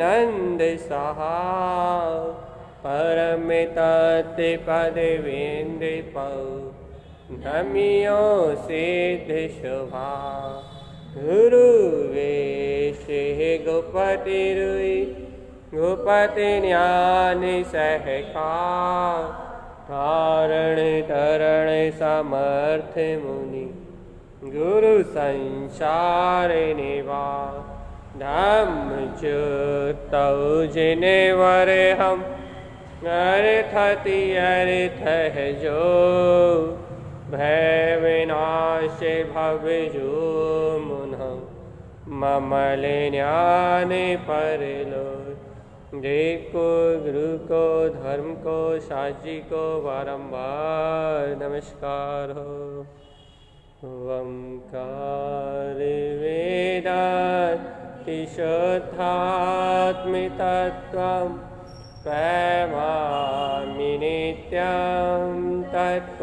नंद सहा परम तत्व पद वेंद पौ नमियो सिद्ध शुभा गुरु वेश गोपति रुई गोपति ज्ञान सहका कारण तरण समर्थ मुनि गुरु संसार निवा धम्म च्युतौ जिने वर हम अर्थति अर्थ है जो भय विनाश भव जो मुन्ह ममल ज्ञान पर लो देखो गुरु को धर्म को साची को बारंबार नमस्कार हो। ओंकार वेदांति शुद्धात्मितत्वं प्रेमामि नित्यं तत्त्वार्थसाधं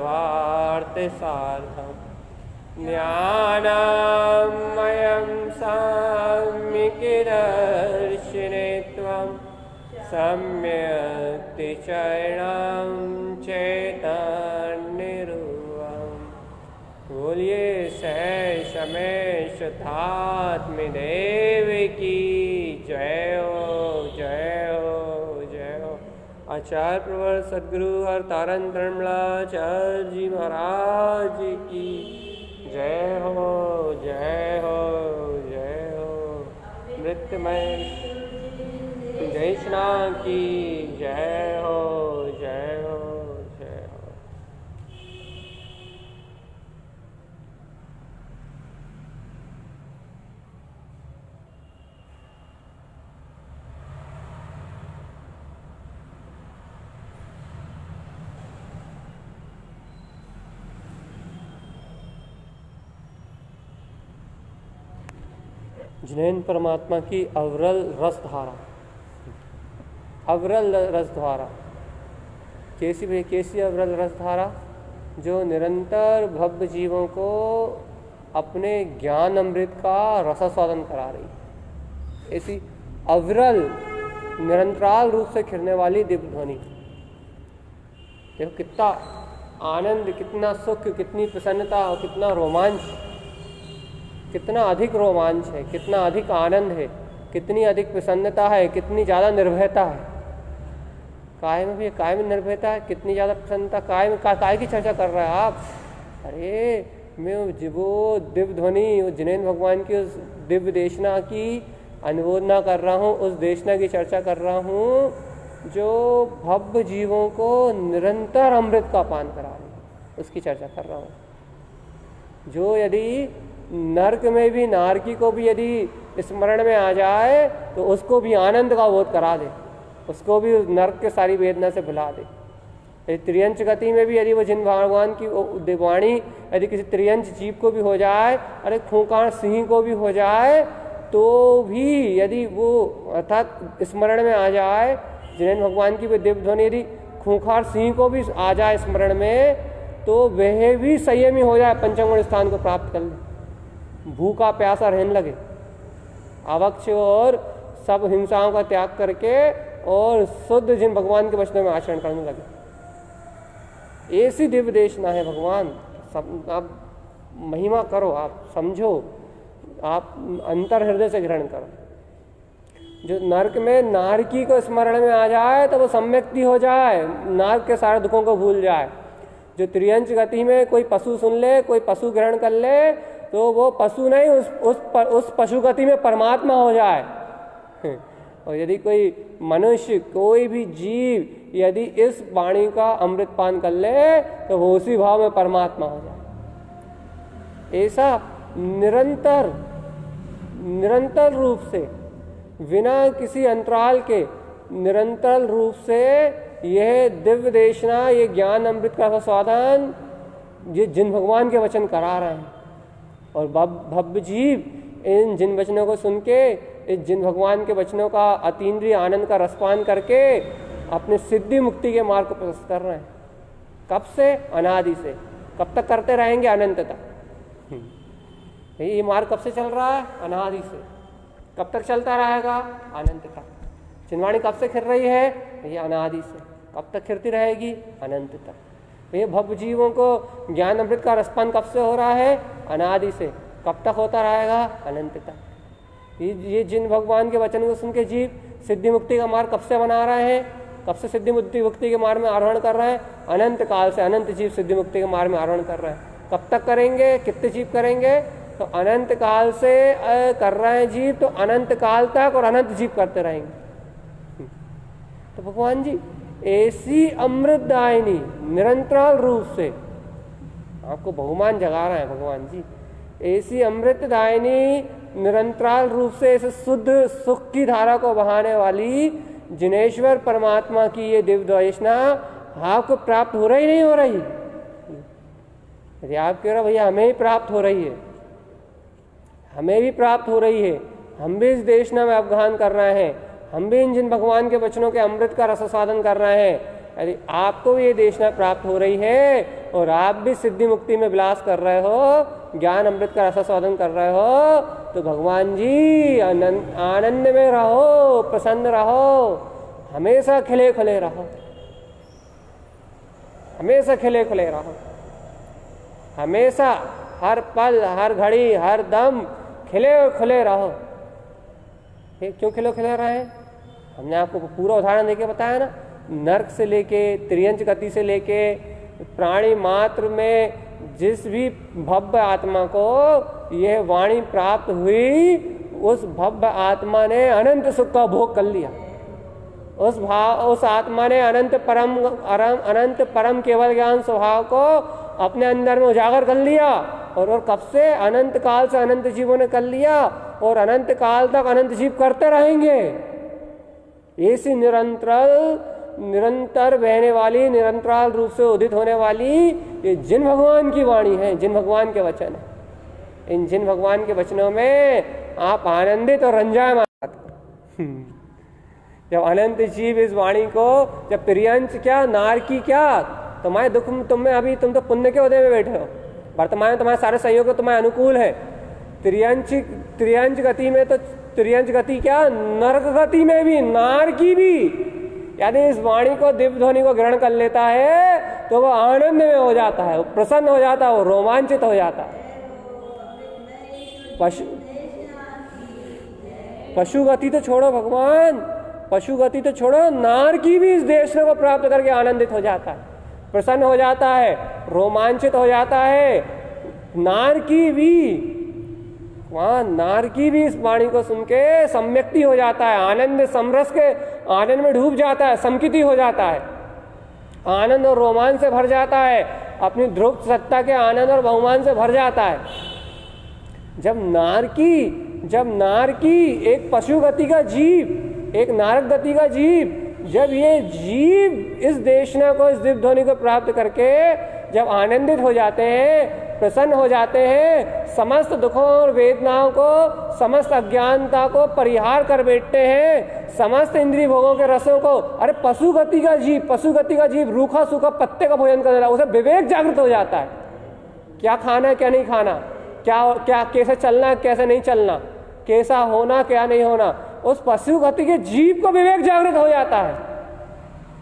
ज्ञानमयं सम्यक्दर्शिने त्वं सम्यक् चरणं चैतन्यरूपं बोलिए सहर्ष में शुद्धात्म देव की जय हो जय हो जय हो। आचार्य प्रवर सद्गुरु हर तारण धर्मलाचार्य जी महाराज की जय हो जय हो जय हो। मृत्युमय जयष्णा की जय हो जय हो जय हो। जिनेन्द्र परमात्मा की अविरल रसधारा, अविरल रसधारा कैसी अविरल रसधारा जो निरंतर भव्य जीवों को अपने ज्ञान अमृत का रसास्वादन करा रही है। ऐसी अविरल निरंतराल रूप से खिलने वाली दिव्य ध्वनि। देखो कितना आनंद, कितना सुख, कितनी प्रसन्नता और कितना रोमांच, कितना अधिक रोमांच है, कितना अधिक आनंद है, कितनी अधिक प्रसन्नता है, कितनी ज़्यादा निर्भयता है। काय में भी, काय में निर्भयता है, कितनी ज़्यादा प्रसन्नता। काय में काय की चर्चा कर रहे हैं आप? अरे मैं वो दिव्य ध्वनि, उस जिनेन्द्र भगवान की उस दिव्य देशना की अनुमोदना कर रहा हूँ, उस देशना की चर्चा कर रहा हूँ जो भव्य जीवों को निरंतर अमृत का पान करा रही है, उसकी चर्चा कर रहा हूँ। जो यदि नरक में भी नारकी को भी यदि स्मरण में आ जाए तो उसको भी आनंद का बोध करा दे, उसको भी नरक के सारी वेदना से भुला दे। यदि त्रियंच गति में भी यदि वो जिन भगवान की दिवाणी यदि किसी त्रियंच जीव को भी हो जाए, अरे खूंखार सिंह को भी हो जाए, तो भी यदि वो अर्थात स्मरण में आ जाए जिनेन्द्र भगवान की वो दिव्य ध्वनि यदि खूंखार सिंह को भी आ जाए स्मरण में, तो वह भी संयमी हो जाए, पंचम गुण स्थान को प्राप्त कर ले, भूखा प्यासा रहने लगे, आवक्ष और सब हिंसाओं का त्याग करके और शुद्ध जिन भगवान के वचनों में आचरण करने लगे। ऐसी दिव्य देशना है भगवान। सब आप महिमा करो, आप समझो, आप अंतर हृदय से ग्रहण करो। जो नरक में नारकी को स्मरण में आ जाए तो वो सम्यक्ति हो जाए, नरक के सारे दुखों को भूल जाए। जो त्रियंच गति में कोई पशु सुन ले, कोई पशु ग्रहण कर ले, तो वो पशु नहीं, उस पशु गति में परमात्मा हो जाए। और यदि कोई मनुष्य, कोई भी जीव यदि इस वाणी का अमृत पान कर ले तो वो उसी भाव में परमात्मा हो जाए। ऐसा निरंतर रूप से, बिना किसी अंतराल के, निरंतर रूप से यह दिव्य देशना, ये ज्ञान अमृत का स्वादन ये जिन भगवान के वचन करा रहे हैं। और भव्य जीव इन जिन वचनों को सुन के, इस जिन भगवान के वचनों का अतीन्द्रिय आनंद का रसपान करके अपने सिद्धि मुक्ति के मार्ग को प्रशस्त कर रहे हैं। कब से? अनादि से। कब तक करते रहेंगे? अनंत तक। ये मार्ग कब से चल रहा है? अनादि से। कब तक चलता रहेगा? अनंत तक। चिन्हवाणी कब से खिल रही है? ये अनादि से। कब तक खिलती रहेगी? अनंत तक। ये भव जीवों को ज्ञान अमृत का रसपान कब से हो रहा है? अनादि से। कब तक होता रहेगा? अनंत तक। ये जिन भगवान के वचन को सुन के जीव सिद्धि मुक्ति का मार्ग कब से बना रहे हैं? कब से सिद्धि मुक्ति के मार्ग में आरोहण कर रहे हैं? अनंत काल से अनंत जीव सिद्धि मुक्ति के मार्ग में आरोहण कर रहे हैं। कब तक करेंगे? कितने जीव करेंगे? तो अनंत काल से कर रहे हैं जीव, तो अनंत काल तक और अनंत जीव करते रहेंगे। तो भगवान जी ऐसी अमृतदायिनी निरंतर रूप से आपको बहुमान जगा रहे हैं भगवान जी। ऐसी अमृतदायिनी निरंतर रूप से इस शुद्ध सुख की धारा को बहाने वाली जिनेश्वर परमात्मा की ये दिव्य दर्शना आपको प्राप्त हो रही नहीं हो रही? यदि आप कह रहे भैया हमें ही प्राप्त हो रही है, हमें भी प्राप्त हो रही है, हम भी इस देशना में अवगाहन कर रहे हैं, हम भी इन जिन भगवान के वचनों के अमृत का रसास्वादन कर रहे हैं, यदि आपको भी ये देशना प्राप्त हो रही है और आप भी सिद्धि मुक्ति में विलास कर रहे हो, ज्ञान अमृत का रसास्वादन कर रहे हो, तो भगवान जी आनंद में रहो, प्रसन्न रहो, हमेशा खिले खुले रहो, हमेशा खिले खुले रहो, हमेशा हर पल हर घड़ी हर दम खिले और खुले रहो। क्यों खिले खुले रहे हैं? हमने आपको पूरा उदाहरण देके बताया ना, नर्क से लेके त्रियंच गति से लेके प्राणी मात्र में जिस भी भव्य आत्मा को यह वाणी प्राप्त हुई, उस भव्य आत्मा ने अनंत सुख का भोग कर लिया। उस आत्मा ने अनंत परम केवल ज्ञान स्वभाव को अपने अंदर में उजागर कर लिया, और कब से? अनंत काल से अनंत जीवों ने कर लिया, और अनंत काल तक अनंत जीव करते रहेंगे। ऐसी निरंतर बहने वाली, निरंतर रूप से उदित होने वाली ये जिन भगवान की वाणी है, जिन भगवान के वचन है, इन जिन भगवान के वचनों में आप आनंदित और रंजायमान जब अनंत जीव इस वाणी को, जब प्रियंश क्या नार की क्या, तुम्हारे दुख तुम्हें अभी तुम तो पुण्य के उदय में बैठे हो, वर्तमान में तुम्हारे सारे संयोग तुम्हारे अनुकूल है। त्रियंच गति में तो त्रियंच गति क्या, नरक गति में भी, नार की भी यदि इस वाणी को दिव्य ध्वनि को ग्रहण कर लेता है तो वो आनंद में हो जाता है, वो प्रसन्न हो जाता है, वो रोमांचित हो जाता है। पशु गति तो छोड़ो भगवान, पशु गति तो छोड़ो, नार की भी इस देश को प्राप्त करके आनंदित हो जाता है, प्रसन्न हो जाता है, रोमांचित हो जाता है। नार की भी, वहां नार की भी इस वाणी को सुन के सम्यक्ति हो जाता है, आनंद समरस के आनंद में डूब जाता है, समकिति हो जाता है, आनंद और रोमांच से भर जाता है, अपनी ध्रुव सत्ता के आनंद और बहुमान से भर जाता है। जब नार की एक पशु गति का जीव, एक नारक गति का जीव, जब ये जीव इस देशना को, इस दिव्य ध्वनि को प्राप्त करके जब आनंदित हो जाते हैं, प्रसन्न हो जाते हैं, समस्त दुखों और वेदनाओं को, समस्त अज्ञानता को परिहार कर बैठते हैं, समस्त इंद्रिय भोगों के रसों को, अरे पशु गति का जीव रूखा सूखा पत्ते का भोजन कर रहा है, उसे विवेक जागृत हो जाता है, क्या खाना क्या नहीं खाना, क्या कैसे चलना कैसे नहीं चलना, कैसा होना क्या नहीं होना, उस पशु गति के जीव को विवेक जागृत हो जाता है।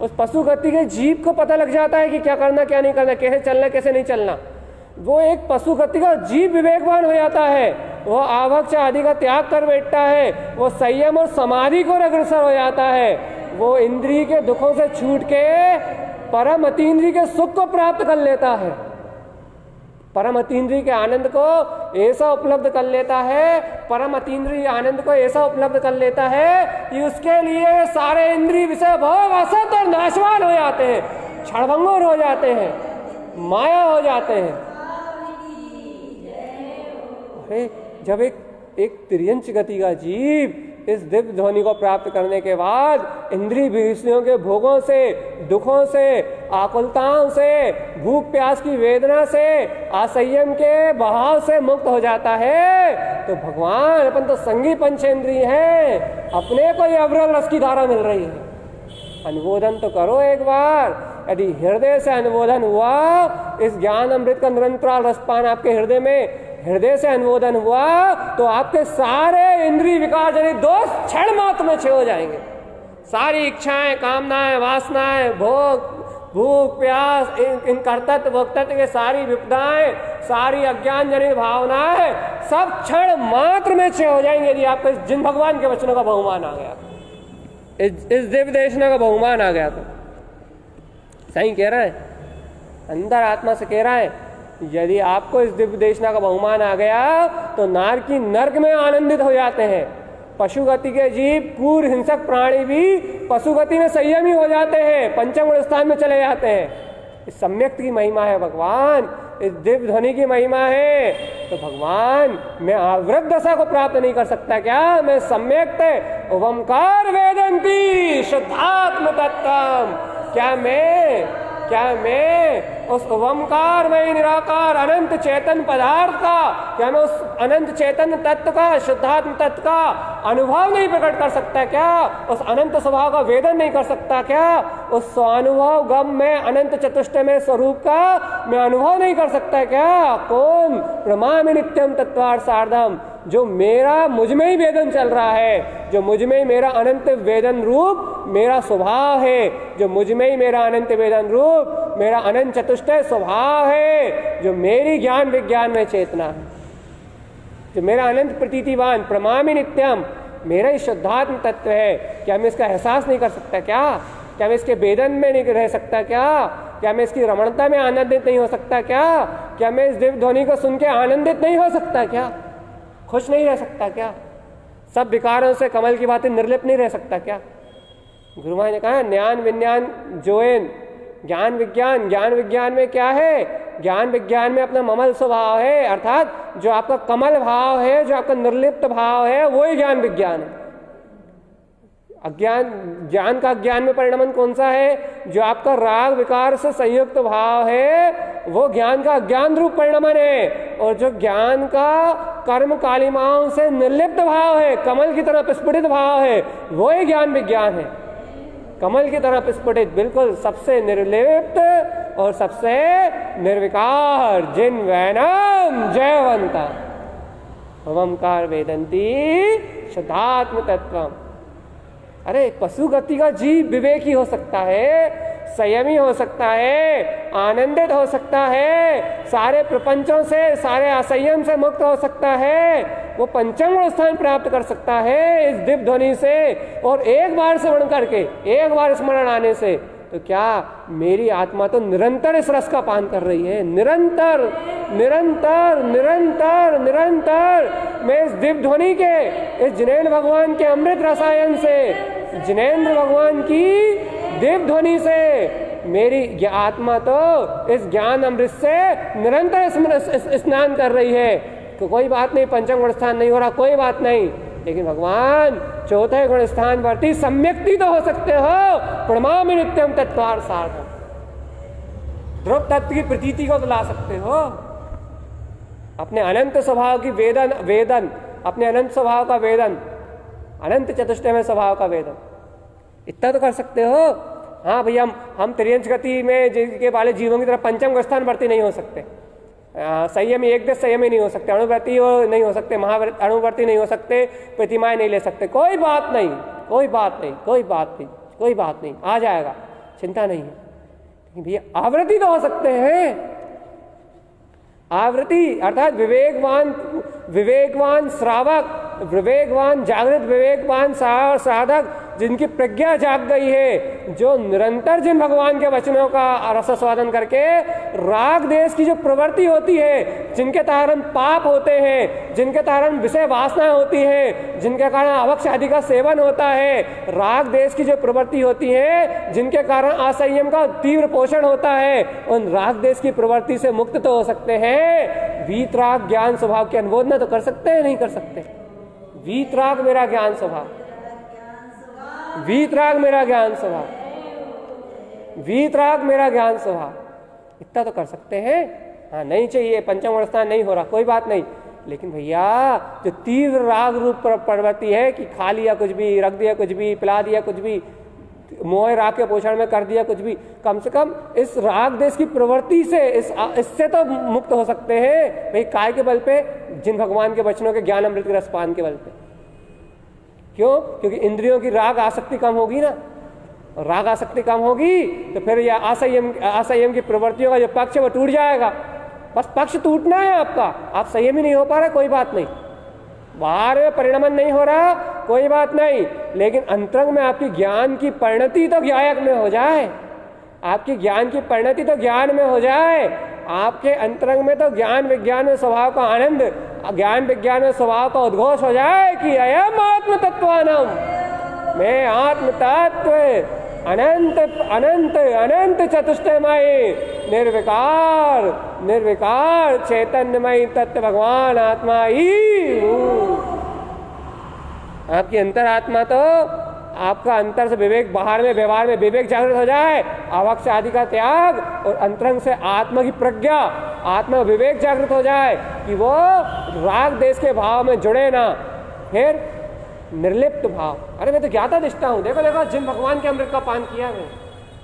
उस पशु गति के जीव को पता लग जाता है कि क्या करना क्या नहीं करना, कैसे चलना कैसे नहीं चलना। वो एक पशु गति का जीव विवेकवान हो जाता है, वो आवक्ष आदि का त्याग कर बैठता है, वो संयम और समाधि को अग्रसर हो जाता है, वो इंद्रिय के दुखों से छूट के परम अतीन्द्रिय के सुख को प्राप्त कर लेता है, परम अतीन्द्रिय के आनंद को ऐसा उपलब्ध कर लेता है, परम अतीन्द्रिय आनंद को ऐसा उपलब्ध कर लेता है कि उसके लिए सारे इंद्रिय विषय भोग असत और नाशवान हो जाते हैं, क्षणभंगुर हो जाते हैं, माया हो जाते हैं। जब एक त्रियंच गति का जीव इस दिव्य ध्वनि को प्राप्त करने के बाद इंद्रिय विषयों के भोगों से, दुखों से, आकुलताओं से, भूख प्यास की वेदना से, असंयम के बहाव से मुक्त हो जाता है, तो भगवान अपन तो संगी पंचेंद्रिय हैं, अपने को ये अविरल रस की धारा मिल रही है। अनुमोदन तो करो एक बार, यदि हृदय से अनुमोदन हुआ, इस ज्ञान अमृत का निरंतर रसपान आपके हृदय से अनुमोदन हुआ, तो आपके सारे इंद्रिय विकार जनित दोष क्षण मात्र में क्षय हो जाएंगे, सारी इच्छाएं, कामनाएं, वासनाएं, भोग, भूख, प्यास, इन कर्तव्य भोक्तत्व के सारी विपदाएं, सारी अज्ञान जनित भावनाएं सब क्षण मात्र में क्षय हो जाएंगे यदि आपको जिन भगवान के वचनों का बहुमान आ गया, इस दिव्य देशना का बहुमान आ गया। तो सही कह रहा है, अंदर आत्मा से कह रहा है, यदि आपको इस दिव्य देशना का बहुमान आ गया तो नार की नर्क में आनंदित हो जाते हैं। पशु गति के जीव, क्रूर हिंसक प्राणी भी पशु गति में संयमी हो जाते हैं, पंचम गुण स्थान में चले जाते हैं। इस सम्यक्त की महिमा है भगवान, इस दिव्य ध्वनि की महिमा है। तो भगवान, मैं आवृत दशा को प्राप्त नहीं कर सकता क्या? मैं सम्यक्त ओमकार वेदंती शुद्धात्म तत्वम, क्या मैं उस ओमकारमय निराकार अनंत चेतन पदार्थ का, क्या मैं उस अनंत चेतन तत्व का, शुद्धात्म तत्व का अनुभव नहीं प्रकट कर सकता क्या? उस अनंत स्वभाव का वेदन नहीं कर सकता क्या? उस स्वानुभव गम में अनंत चतुष्टयमय स्वरूप का मैं अनुभव नहीं कर सकता क्या? कौन? प्रमा नित्यम तत्वार सार्धम, जो मेरा मुझ में ही वेदन चल रहा है, जो मुझ में ही मेरा अनंत वेदन रूप मेरा स्वभाव है, जो मुझ में ही मेरा अनंत वेदन रूप मेरा अनंत चतुष्टय स्वभाव है, जो मेरी ज्ञान विज्ञान में चेतना है, जो मेरा अनंत प्रतीतिवान प्रमामी नित्यम मेरा ही शुद्धात्म तत्व है। क्या मैं इसका एहसास नहीं कर सकता क्या? क्या मैं इसके वेदन में नहीं रह सकता क्या? क्या मैं इसकी रमणता में आनंदित नहीं हो सकता क्या? क्या मैं इस दिव्य ध्वनि को सुन के आनंदित नहीं हो सकता क्या? खुश नहीं रह सकता क्या? सब विकारों से कमल की बातें निर्लिप्त नहीं रह सकता क्या? गुरु महाराज ने कहा ज्ञान विज्ञान जोएन, ज्ञान विज्ञान में क्या है? ज्ञान विज्ञान में अपना ममल स्वभाव है, अर्थात जो आपका कमल भाव है, जो आपका निर्लिप्त भाव है, वो ही ज्ञान विज्ञान है। अज्ञान, ज्ञान का अज्ञान में परिणमन कौन सा है? जो आपका राग विकार से संयुक्त भाव है, वो ज्ञान का अज्ञान रूप परिणमन है। और जो ज्ञान का कर्म कालिमाओं से निर्लिप्त भाव है, कमल की तरह स्फुटित भाव है, वो ही ज्ञान विज्ञान है। कमल की तरह स्फुटित, बिल्कुल सबसे निर्लिप्त और सबसे निर्विकार, जिन वैनम जयवंता ओमकार वेदंती शुद्धात्म तत्वम। अरे पशु गति का जीव विवेकी हो सकता है, संयमी हो सकता है, आनंदित हो सकता है, सारे प्रपंचों से, सारे असंयम से मुक्त हो सकता है, वो पंचम गुण स्थान प्राप्त कर सकता है इस दिव्य ध्वनि से। और एक बार श्रवण करके, एक बार स्मरण आने से, तो क्या मेरी आत्मा तो निरंतर इस रस का पान कर रही है, निरंतर निरंतर निरंतर निरंतर। मैं इस दिव्य ध्वनि के, इस जिनेन्द्र भगवान के अमृत रसायन से, जिनेन्द्र भगवान की दिव्य ध्वनि से मेरी आत्मा तो इस ज्ञान अमृत से निरंतर स्नान कर रही है। तो कोई बात नहीं, पंचम गुण स्थान नहीं हो रहा, कोई बात नहीं, लेकिन भगवान चौथे गुण स्थान वर्ती सम्यक्ति तो हो सकते हो। प्रणमामि नित्यम तत्वार सार्धम, ध्रुव तत्व की प्रतीति को तो ला सकते हो। अपने अनंत स्वभाव की वेदन, अपने अनंत स्वभाव का वेदन, अनंत चतुष्टयमय स्वभाव का वेदन, इतना तो कर सकते हो। हाँ भैया, हम त्रियंश गति में जिनके वाले जीवों की तरह पंचम गुण स्थान वर्ती नहीं हो सकते, संयमी एक देश संयमी नहीं हो सकते, अणुवर्ती नहीं हो सकते, अणुवर्ती नहीं हो सकते, प्रतिमाएं नहीं ले सकते। कोई बात नहीं, कोई बात नहीं, कोई बात नहीं, कोई बात नहीं, आ जाएगा, चिंता नहीं है। लेकिन भैया आवृत्ति तो हो सकते हैं। आवृत्ति अर्थात विवेकवान श्रावक, विवेकवान जागृत, विवेकवान साधक, जिनकी प्रज्ञा जाग गई है, जो निरंतर जिन भगवान के वचनों का रस स्वादन करके राग देश की जो प्रवृत्ति होती है, जिनके कारण पाप होते हैं, जिनके कारण विषय वासना होती है, जिनके कारण अवक्ष आदि का सेवन होता है, राग देश की जो प्रवृत्ति होती है, जिनके कारण असंयम का तीव्र पोषण होता है, उन राग देश की प्रवृत्ति से मुक्त तो हो सकते हैं। वीतराग ज्ञान स्वभाव की अनुमोदना तो कर सकते हैं, नहीं कर सकते? वीतराग मेरा ज्ञान स्वभाव, वीतराग मेरा ज्ञान स्वभाव, वीतराग मेरा ज्ञान स्वभाव, इतना तो कर सकते हैं। हाँ, नहीं चाहिए, पंचम गुण स्थान नहीं हो रहा, कोई बात नहीं। लेकिन भैया जो तीव्र राग रूप प्रवृत्ति है कि खा लिया कुछ भी, रख दिया कुछ भी, पिला दिया कुछ भी, मोह राग के पोषण में कर दिया कुछ भी, कम से कम इस राग देश की प्रवृत्ति से, इससे तो मुक्त हो सकते हैं। भाई काय के बल पे? जिन भगवान के वचनों के ज्ञान अमृत के रसपान के बल पे। क्यों? क्योंकि इंद्रियों की राग आसक्ति कम होगी ना, राग आसक्ति कम होगी तो फिर यह असंयम की प्रवृत्तियों का जो पक्ष है वो टूट जाएगा। बस पक्ष टूटना है आपका, आप संयमी नहीं हो पा रहे, कोई बात नहीं, बाहर में परिणमन नहीं हो रहा, कोई बात नहीं, लेकिन अंतरंग में आपकी ज्ञान की परिणति तो ज्ञायक में हो जाए, आपकी ज्ञान की परिणति तो ज्ञान में हो जाए, आपके अंतरंग में तो ज्ञान विज्ञान में स्वभाव का आनंद, ज्ञान विज्ञान में स्वभाव का उद्घोष हो जाए कि अयम आत्म तत्वानम, मैं आत्म तत्व अनंत अनंत अनंत चतुष्टयमय निर्विकार निर्विकार चैतन्यमय तत्व भगवान आत्मा ही हूँ। आपकी अंतरात्मा तो आपका अंतर से विवेक, बाहर में व्यवहार में विवेक जागृत हो जाए, आवक्ष आदि का त्याग, और अंतरंग से आत्मा की प्रज्ञा, आत्मा विवेक जागृत हो जाए कि वो राग देश के भाव में जुड़े ना, फिर निर्लिप्त भाव। अरे मैं तो ज्ञाता निष्ठा हूं, देखो देखो जिन भगवान के अमृत का पान किया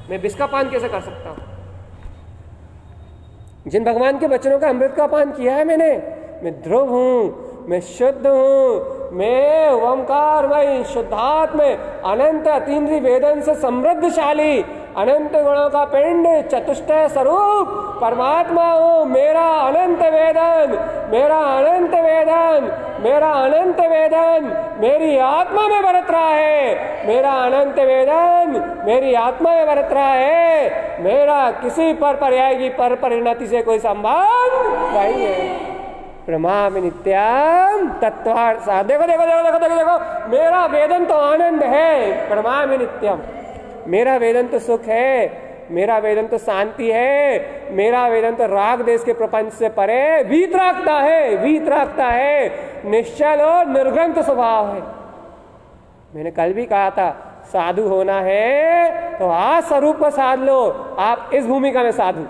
मैं विष का पान कैसे कर सकता हूं? जिन भगवान के वचनों का अमृत का पान किया है मैंने, मैं ध्रुव हूं, मैं शुद्ध हूं, मैं ओंकारमय शुद्धात्म अनंत अतीन्द्रिय वेदन से समृद्धशाली अनंत गुणों का पिंड चतुष्टय स्वरूप परमात्मा हूं। मेरा अनंत वेदन, मेरा अनंत वेदन, मेरा अनंत वेदन मेरी आत्मा में बरत रहा है, मेरा अनंत वेदन मेरी आत्मा में बरत रहा है, मेरा किसी पर पर्याय की पर परिणति से कोई संबंध नहीं है। ब्रह्मामि नित्यम तत्वार्थ सा, देखो देखो देखो देखो देखो देखो, मेरा वेदन तो आनंद है, ब्रह्मामि नित्यम, मेरा वेदन तो सुख है, मेरा वेदन तो शांति है, मेरा वेदन तो राग देश के प्रपंच से परे वीतरागता है, वीतरागता है, निश्चल और निर्ग्रंथ स्वभाव है। मैंने कल भी कहा था, साधु होना है तो आज स्वरूप को साध लो। आप इस भूमिका में साधु,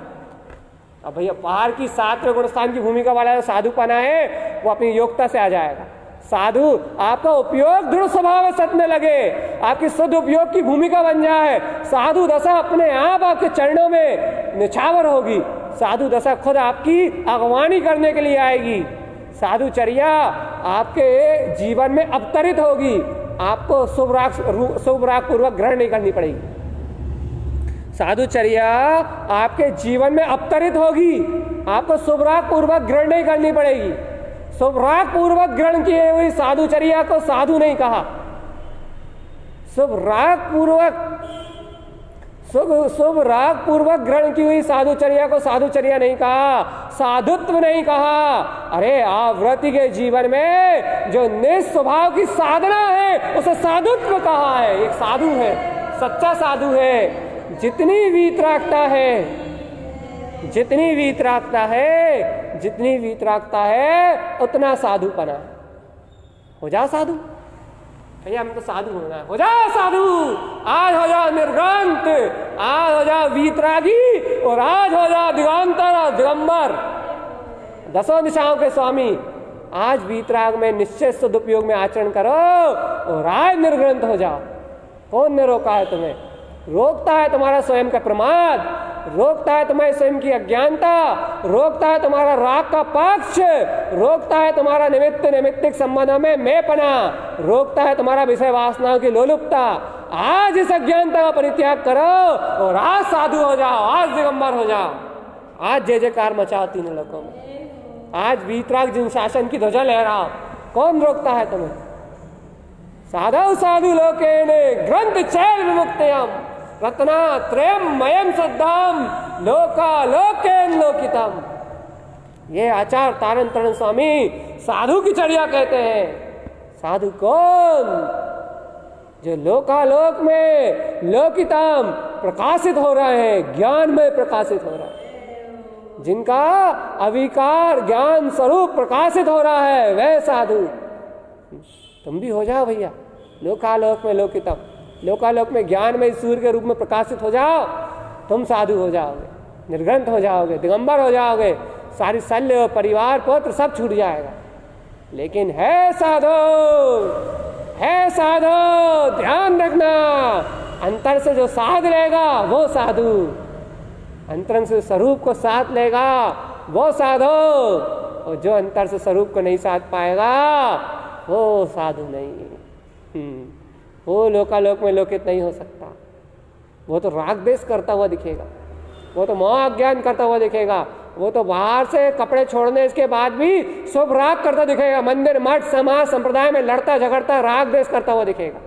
अब भैया बाहर की सात्व गुण स्थान की भूमिका वाला जो साधुपना है वो अपनी योग्यता से आ जाएगा। साधु आपका उपयोग दृढ़ स्वभाव सत में लगे, आपकी सदुपयोग की भूमिका बन जाए, साधु दशा अपने आप आपके चरणों में निछावर होगी, साधु दशा खुद आपकी अगवानी करने के लिए आएगी, साधुचर्या आपके जीवन में अवतरित होगी, आपको शुभ राग पूर्वक ग्रहण नहीं करनी पड़ेगी, साधुचर्या आपके जीवन में अवतरित होगी, आपको शुभ राग पूर्वक ग्रहण नहीं करनी पड़ेगी। शुभ राग पूर्वक ग्रहण किए हुई साधुचर्या को साधु नहीं कहा, शुभ राग पूर्वक ग्रहण की हुई साधुचर्या को साधुचर्या नहीं कहा, साधुत्व नहीं कहा। अरे आवृत्ति के जीवन में जो निस्वभाव की साधना है उसे साधुत्व कहा है। एक साधु है, सच्चा साधु है, जितनी वीतरागता है, जितनी वीतरागता है, जितनी वीतरागता है उतना साधुपना। हो जा साधु भैया, हम तो साधु होना है, हो जाओ साधु, आज हो जाओ निर्ग्रंथ, आज हो जाओ वीतरागी, और आज हो जाओ दिगंतर और दिगंबर, दसों दिशाओं के स्वामी। आज वीतराग में निश्चय सदुपयोग में आचरण करो और आज निर्ग्रंथ हो जाओ। कौन ने रोका है तुम्हें? रोकता है तुम्हारा स्वयं का प्रमाद, रोकता है तुम्हारी स्वयं की अज्ञानता, रोकता है तुम्हारा राग का पक्ष, रोकता है तुम्हारा निमित्त निमित्तिक संबंधों में मैंपना, रोकता है तुम्हारा विषय वासनाओं की लोलुपता। आज इस अज्ञानता का परित्याग करो और आज साधु हो जाओ, आज दिगंबर हो जाओ, आज जय जयकार मचाओ तीनों लोकों में, आज वीतराग जिन शासन की ध्वजा लहराओ। कौन रोकता है तुम्हें? साधु साधु लोकेन ग्रंथ चैल विमुक्तयम रत्नात्रयम मयम शुद्धम लोका लोकेन लोकितम। ये आचार्य तारण तरण स्वामी साधु की चर्या कहते हैं। साधु कौन? जो लोकालोक में लोकितम प्रकाशित हो रहे हैं, ज्ञान में प्रकाशित हो रहा है, जिनका अविकार ज्ञान स्वरूप प्रकाशित हो रहा है, वह साधु। तुम भी हो जाओ भैया लोकालोक में लोकितम, लोकालोक में ज्ञान में सूर्य के रूप में प्रकाशित हो जाओ, तुम साधु हो जाओगे, निर्ग्रंथ हो जाओगे, दिगंबर हो जाओगे, सारी शल्य परिवार पुत्र सब छूट जाएगा। लेकिन है साधु, है साधु, ध्यान रखना, अंतर से जो साध लेगा वो साधु, अंतर से स्वरूप को साध लेगा वो साधु, और जो अंतर से स्वरूप को नहीं साध पाएगा वो साधु नहीं। वो लोकालोक में लोकित नहीं हो सकता। वो तो राग द्वेष करता हुआ दिखेगा, वो तो मोह अज्ञान करता हुआ दिखेगा, वो तो बाहर से कपड़े छोड़ने इसके बाद भी शुभ राग करता दिखेगा, मंदिर मठ समाज संप्रदाय में लड़ता झगड़ता राग द्वेष करता हुआ दिखेगा।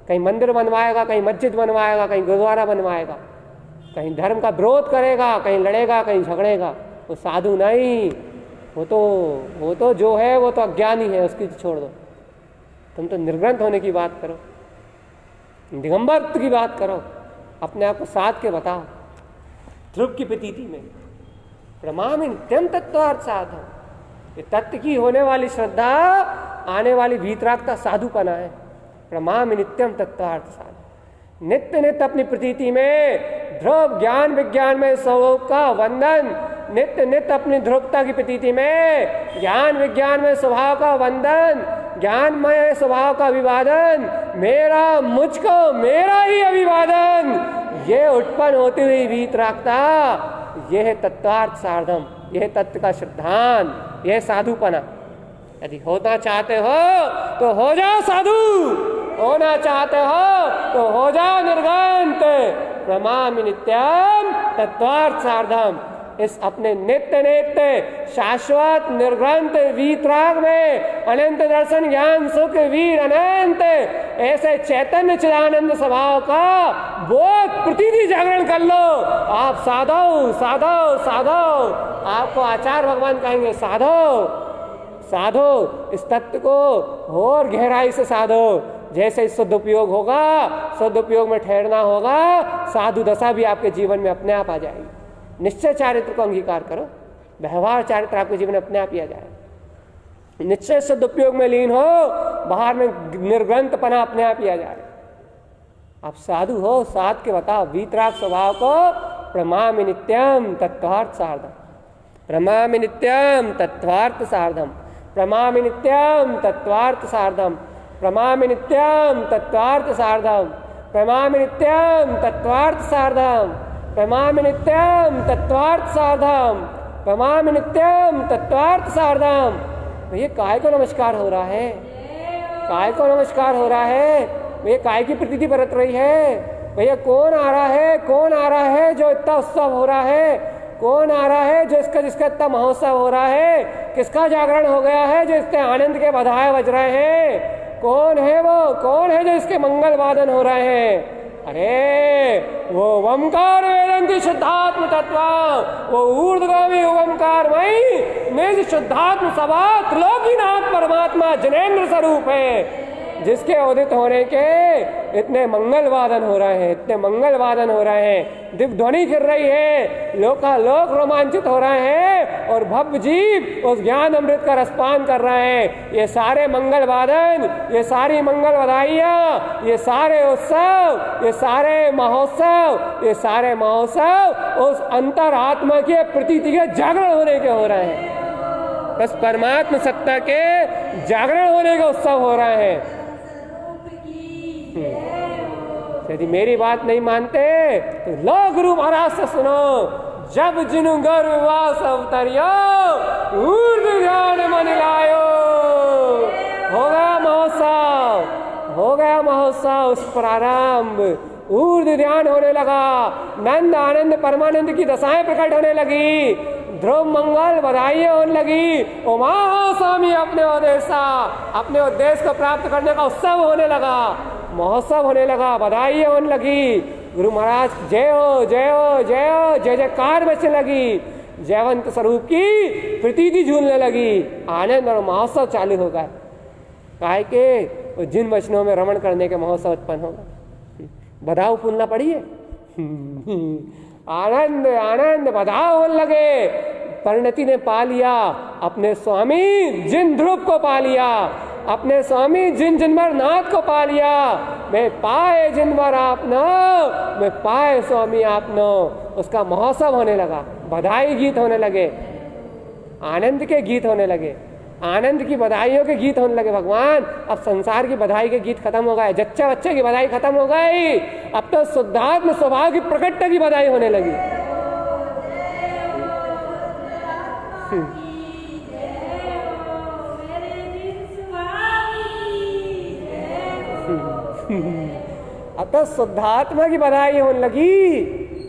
कहीं मंदिर बनवाएगा, कहीं मस्जिद बनवाएगा, कहीं गुरुद्वारा बनवाएगा, कहीं धर्म का विरोध करेगा, कहीं लड़ेगा, कहीं झगड़ेगा। वो साधु नहीं, वो तो जो है वो तो अज्ञानी है, उसकी छोड़ दो। तुम तो निर्ग्रंथ होने की बात करो, दिगंबर की बात करो, अपने आप को साध के बताओ। ध्रुव की प्रतीति में प्रमाण नित्यम तत्वार्थ साधन, ये तत्व की होने वाली श्रद्धा, आने वाली वीतरागता साधुपना है। प्रमाण नित्यम तत्वार्थ साधन, नित्य नित्य अपनी प्रतीति में ध्रुव ज्ञान विज्ञान में स्वरूप का वंदन, नित्य नित्य अपनी ध्रुवता की प्रतीति में ज्ञान विज्ञान में स्वभाव का वंदन, ज्ञानमय स्वभाव का अभिवादन, मेरा मुझको मेरा ही अभिवादन, ये उत्पन्न होती हुई वीतरागता, यह है तत्वार्थ साधम, यह है तत्व का सिद्धांत, यह साधुपना। यदि होना चाहते हो तो हो जाओ साधु, होना चाहते हो तो हो जाओ निर्गंत। प्रमाण नित्यम तत्वार्थ साधम, इस अपने नित्य नित्य शाश्वत निर्ग्रंथ वीतराग में अनंत दर्शन ज्ञान सुख वीर अनंत ऐसे चैतन्य चिदानंद स्वभाव का बोध प्रतीति जागरण कर लो। आप साधो साधो साधो, आपको आचार्य भगवान कहेंगे साधो साधो, इस तत्व को और गहराई से साधो। जैसे शुद्ध उपयोग होगा, शुद्ध उपयोग में ठहरना होगा, साधु दशा भी आपके जीवन में अपने आप आ जाएगी। निश्चय चारित्र को अंगीकार करो, व्यवहार चारित्र आपके जीवन में अपने आप ही आ जाए। निश्चय शुद्ध उपयोग में लीन हो, बाहर में निर्ग्रंथपना अपने आप ही आ जाए। आप साधु हो, साध के बताओ वीतराग स्वभाव को। प्रमामि नित्यम तत्वार्थ सार्धम, प्रमामि नित्यम तत्वार्थ सार्धम, प्रमामि नित्यम तत्वार्थ सार्धम, प्रमामि नित्यम तत्वार्थ सार्धम, प्रमामि नित्यम तत्वार्थ सार्धम, प्रमामि नित्यम तत्वार्थ सार्धम, प्रमामि नित्यम तत्वार्थ सार्धम। भैया काय को नमस्कार हो रहा है, काय को नमस्कार हो रहा है, भैया काय की प्रतीति बरत रही है। भैया कौन आ रहा है, कौन आ रहा है जो इतना उत्सव हो रहा है, कौन आ रहा है जो जिसका इतना महोत्सव हो रहा है, किसका जागरण हो गया है जो इसके आनंद के बधाई बज रहे हैं, कौन है वो, कौन है जो इसके मंगल वादन हो रहे हैं। अरे वो ओमकार वेदंती शुद्धात्म तत्व, वो ऊर्ध्वगामी ओमकारमयी निज शुद्धात्म सभा त्रिलोकीनाथ परमात्मा जिनेन्द्र स्वरूप है, जिसके उदित होने के इतने मंगल वादन हो रहे हैं, इतने मंगल वादन हो रहे हैं, दिव्य ध्वनि गिर रही है, लोकालोक रोमांचित हो रहे हैं और भव्य जीव उस ज्ञान अमृत का रसपान कर रहे हैं। ये सारे मंगल वादन, ये सारी मंगल बधाइयाँ, ये सारे उत्सव, ये सारे महोत्सव, ये सारे महोत्सव उस अंतर आत्मा के प्रतीति के जागरण होने के हो रहे हैं। बस परमात्मा सत्ता के जागरण होने का उत्सव हो रहे हैं। यदि मेरी बात नहीं मानते तो लो गुरु महाराज से सुनो। जब जिनु गर्भवास अवतरियो ऊर्ध्व ध्यान मन लायो, हो गया महोत्सव, हो गया महोत्सव उस प्रारंभ, ऊर्ध्व ध्यान होने लगा, नंद आनंद परमानंद की दशाएं प्रकट होने लगी, ध्रुव मंगल बधाइयां होने लगी। ओ महास्वामी अपने उद्देश्य को प्राप्त करने का उत्सव होने लगा, महोत्सव होने लगा, बधाइयां होने लगी। गुरु महाराज जय हो जय हो जय हो, जय जयकार बचने लगी, जयवंत स्वरूप की प्रतीति झूलने लगी, आनंद और महोत्सव चालू होगा। काहे के जिन वचनों में रमण करने के महोत्सव उत्पन्न होगा। बधाव फूलना पड़ी है, आनंद आनंद बधाव होने लगे। परिणति ने पा लिया अपने स्वामी जिन ध्रुव को पा लिया, अपने स्वामी जिन जिनवर नाथ को पा लिया। मैं पाए जिनवर आपनो, मैं पाए स्वामी आपनो। उसका महोत्सव होने लगा, बधाई गीत होने लगे, आनंद के गीत होने लगे, आनंद की बधाइयों के गीत होने लगे। भगवान अब संसार की बधाई के गीत खत्म हो गए, जच्चा बच्चे की बधाई खत्म हो गई, अब तो शुद्धात्म स्वभाव की प्रकटता की बधाई होने लगी। अतः शुद्धात्मा की बधाई होने लगी।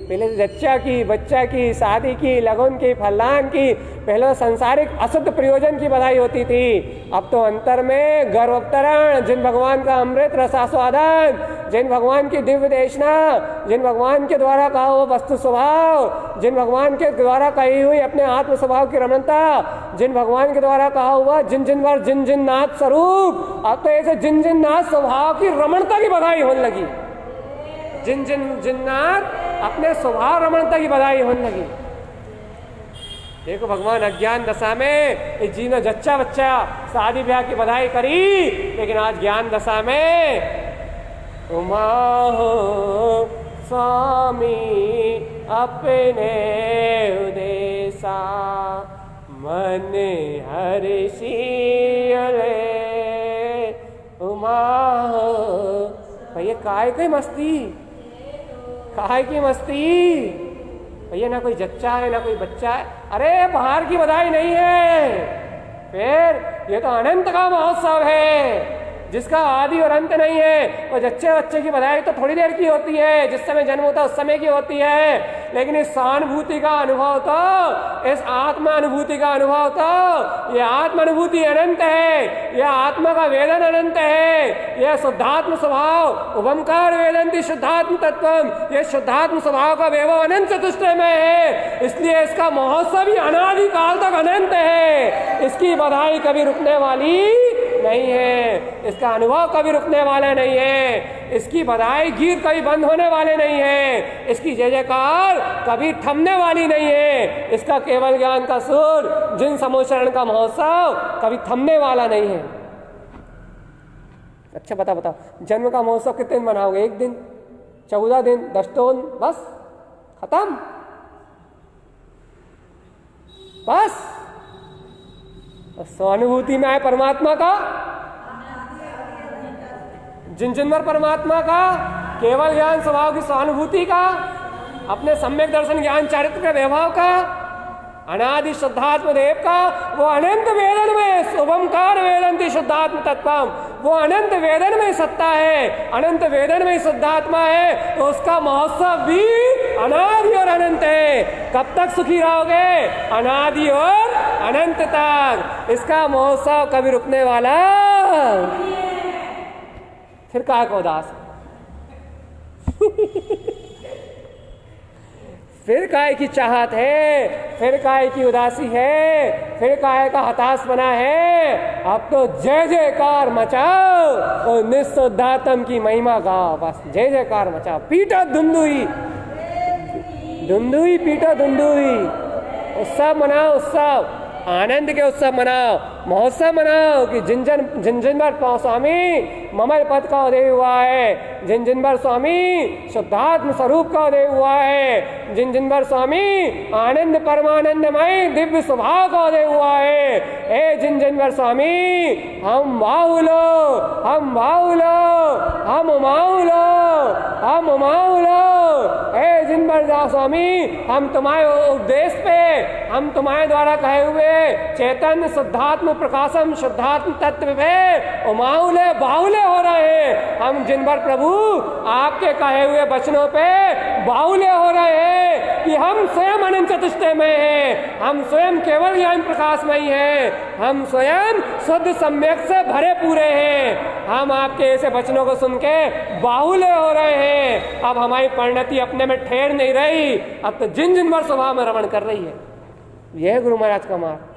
पहले जच्चा की, बच्चा की, शादी की, लगन की, फलांग की, पहले संसारिक अशुद्ध प्रयोजन की बधाई होती थी। अब तो अंतर में गर्भोत्तरण, जिन भगवान का अमृत रसास्वादन, जिन भगवान की दिव्य देशना, जिन भगवान के द्वारा कहा हुआ वस्तु स्वभाव, जिन भगवान के द्वारा कही हुई अपने आत्म स्वभाव की रमणता, जिन भगवान के द्वारा कहा हुआ जिन जिन बार जिन जिन नाथ स्वरूप, अब तो ऐसे जिन जिन नाथ स्वभाव की रमणता की बधाई होने लगी। जिन जिन जिन्नात अपने स्वभाव रमणता की बधाई होने लगी। देखो भगवान अज्ञान दशा में इस जीव ने जच्चा बच्चा शादी ब्याह की बधाई करी, लेकिन आज ज्ञान दशा में उमा हो स्वामी अपने उदेसा मन हर्षी उमा हो। भैया काय की मस्ती, काय की मस्ती भैया, ना कोई जच्चा है ना कोई बच्चा है। अरे बाहर की बधाई नहीं है, फिर ये तो अनंत का महोत्सव है जिसका आदि और अंत नहीं है। और जच्चे बच्चे की बधाई तो थोड़ी देर की होती है, जिस समय जन्म होता है उस समय की होती है, लेकिन इस सहानुभूति का अनुभव तो, इस आत्मा अनुभूति का अनुभव तो, यह आत्मा अनुभूति अनंत है, यह आत्मा का वेदन अनंत है, यह शुद्धात्म स्वभाव उभमकार वेदंती शुद्धात्म तत्वम, यह शुद्धात्म स्वभाव का वैभव अनंत चतुष्टय में है। इसलिए इसका महोत्सव ही अनादि काल तक अनंत है। इसकी बधाई कभी रुकने वाली नहीं है, इसका अनुभव कभी रुकने वाला नहीं है, इसकी बधाई गीत कभी बंद होने वाले नहीं है, इसकी जय जयकार कभी थमने वाली नहीं है, इसका केवल ज्ञान का सुर जिन समोचरण का महोत्सव कभी थमने वाला नहीं है। अच्छा बताओ जन्म का महोत्सव कितने दिन मनाओगे? 1 दिन, 14 दिन, 10 दिन, बस खत्म, बस। स्वानुभूति में आए परमात्मा का, जिन जिन पर परमात्मा का केवल ज्ञान स्वभाव की सहानुभूति का, अपने सम्यक दर्शन ज्ञान चारित्र के वैभव का, अनादि शुद्धात्म देव का, वो अनंत वेदन में शुभमकार वेदंती शुद्धात्म तत्वम, वो अनंत वेदन में सत्ता है, अनंत वेदन में शुद्धात्मा है, तो उसका महोत्सव भी अनादि और अनंत है। कब तक सुखी रहोगे? अनादि और अनंत तक। इसका महोत्सव कभी रुकने वाला फिर काहे को उदास फिर काय की चाहत है, फिर काय की उदासी है, फिर काय का हताश बना है। अब तो जय जयकार मचाओ और निःशुद्धात्म की महिमा गाओ, बस जय जयकार मचाओ। पीटो धुंधुई, धुंधुई पीटो धुंधुई, उत्सव मनाओ, उत्सव आनंद के उत्सव मनाओ, महोत्सव मनाओ कि जिन जिन बार स्वामी ममल पद का उदय हुआ है, जिन जिन बार स्वामी शुद्धात्म स्वरूप का उदय हुआ है, जिन जिन बार स्वामी आनंद परमानंदमय दिव्य स्वभाव का उदय हुआ है, ए जिन जिन बार स्वामी हम बाहुलो, हम बाहुलो, हम माउलो, हम माउलो, ए जिन बार स्वामी हम तुम्हारे उपदेश पे, हम तुम्हारे द्वारा कहे हुए चैतन्य शुद्धात्म प्रकाशम शुद्धात्म तत्व में उमाउले बाहुले हो रहे हैं। हम जिन बार प्रभु आपके कहे हुए वचनों पे बाहुले हो रहे हैं कि हम स्वयं अनंत चतुष्टय में हैं, हम स्वयं केवल ज्ञान प्रकाश में ही हैं, हम स्वयं शुद्ध सम्यक से भरे पूरे हैं। हम आपके ऐसे वचनों को सुन के बाहुले हो रहे हैं। अब हमारी परिणति अपने में ठहर नहीं रही, अब तो जिन जिन बार स्वभाव में रमण कर रही है। यह गुरु महाराज का मार्ग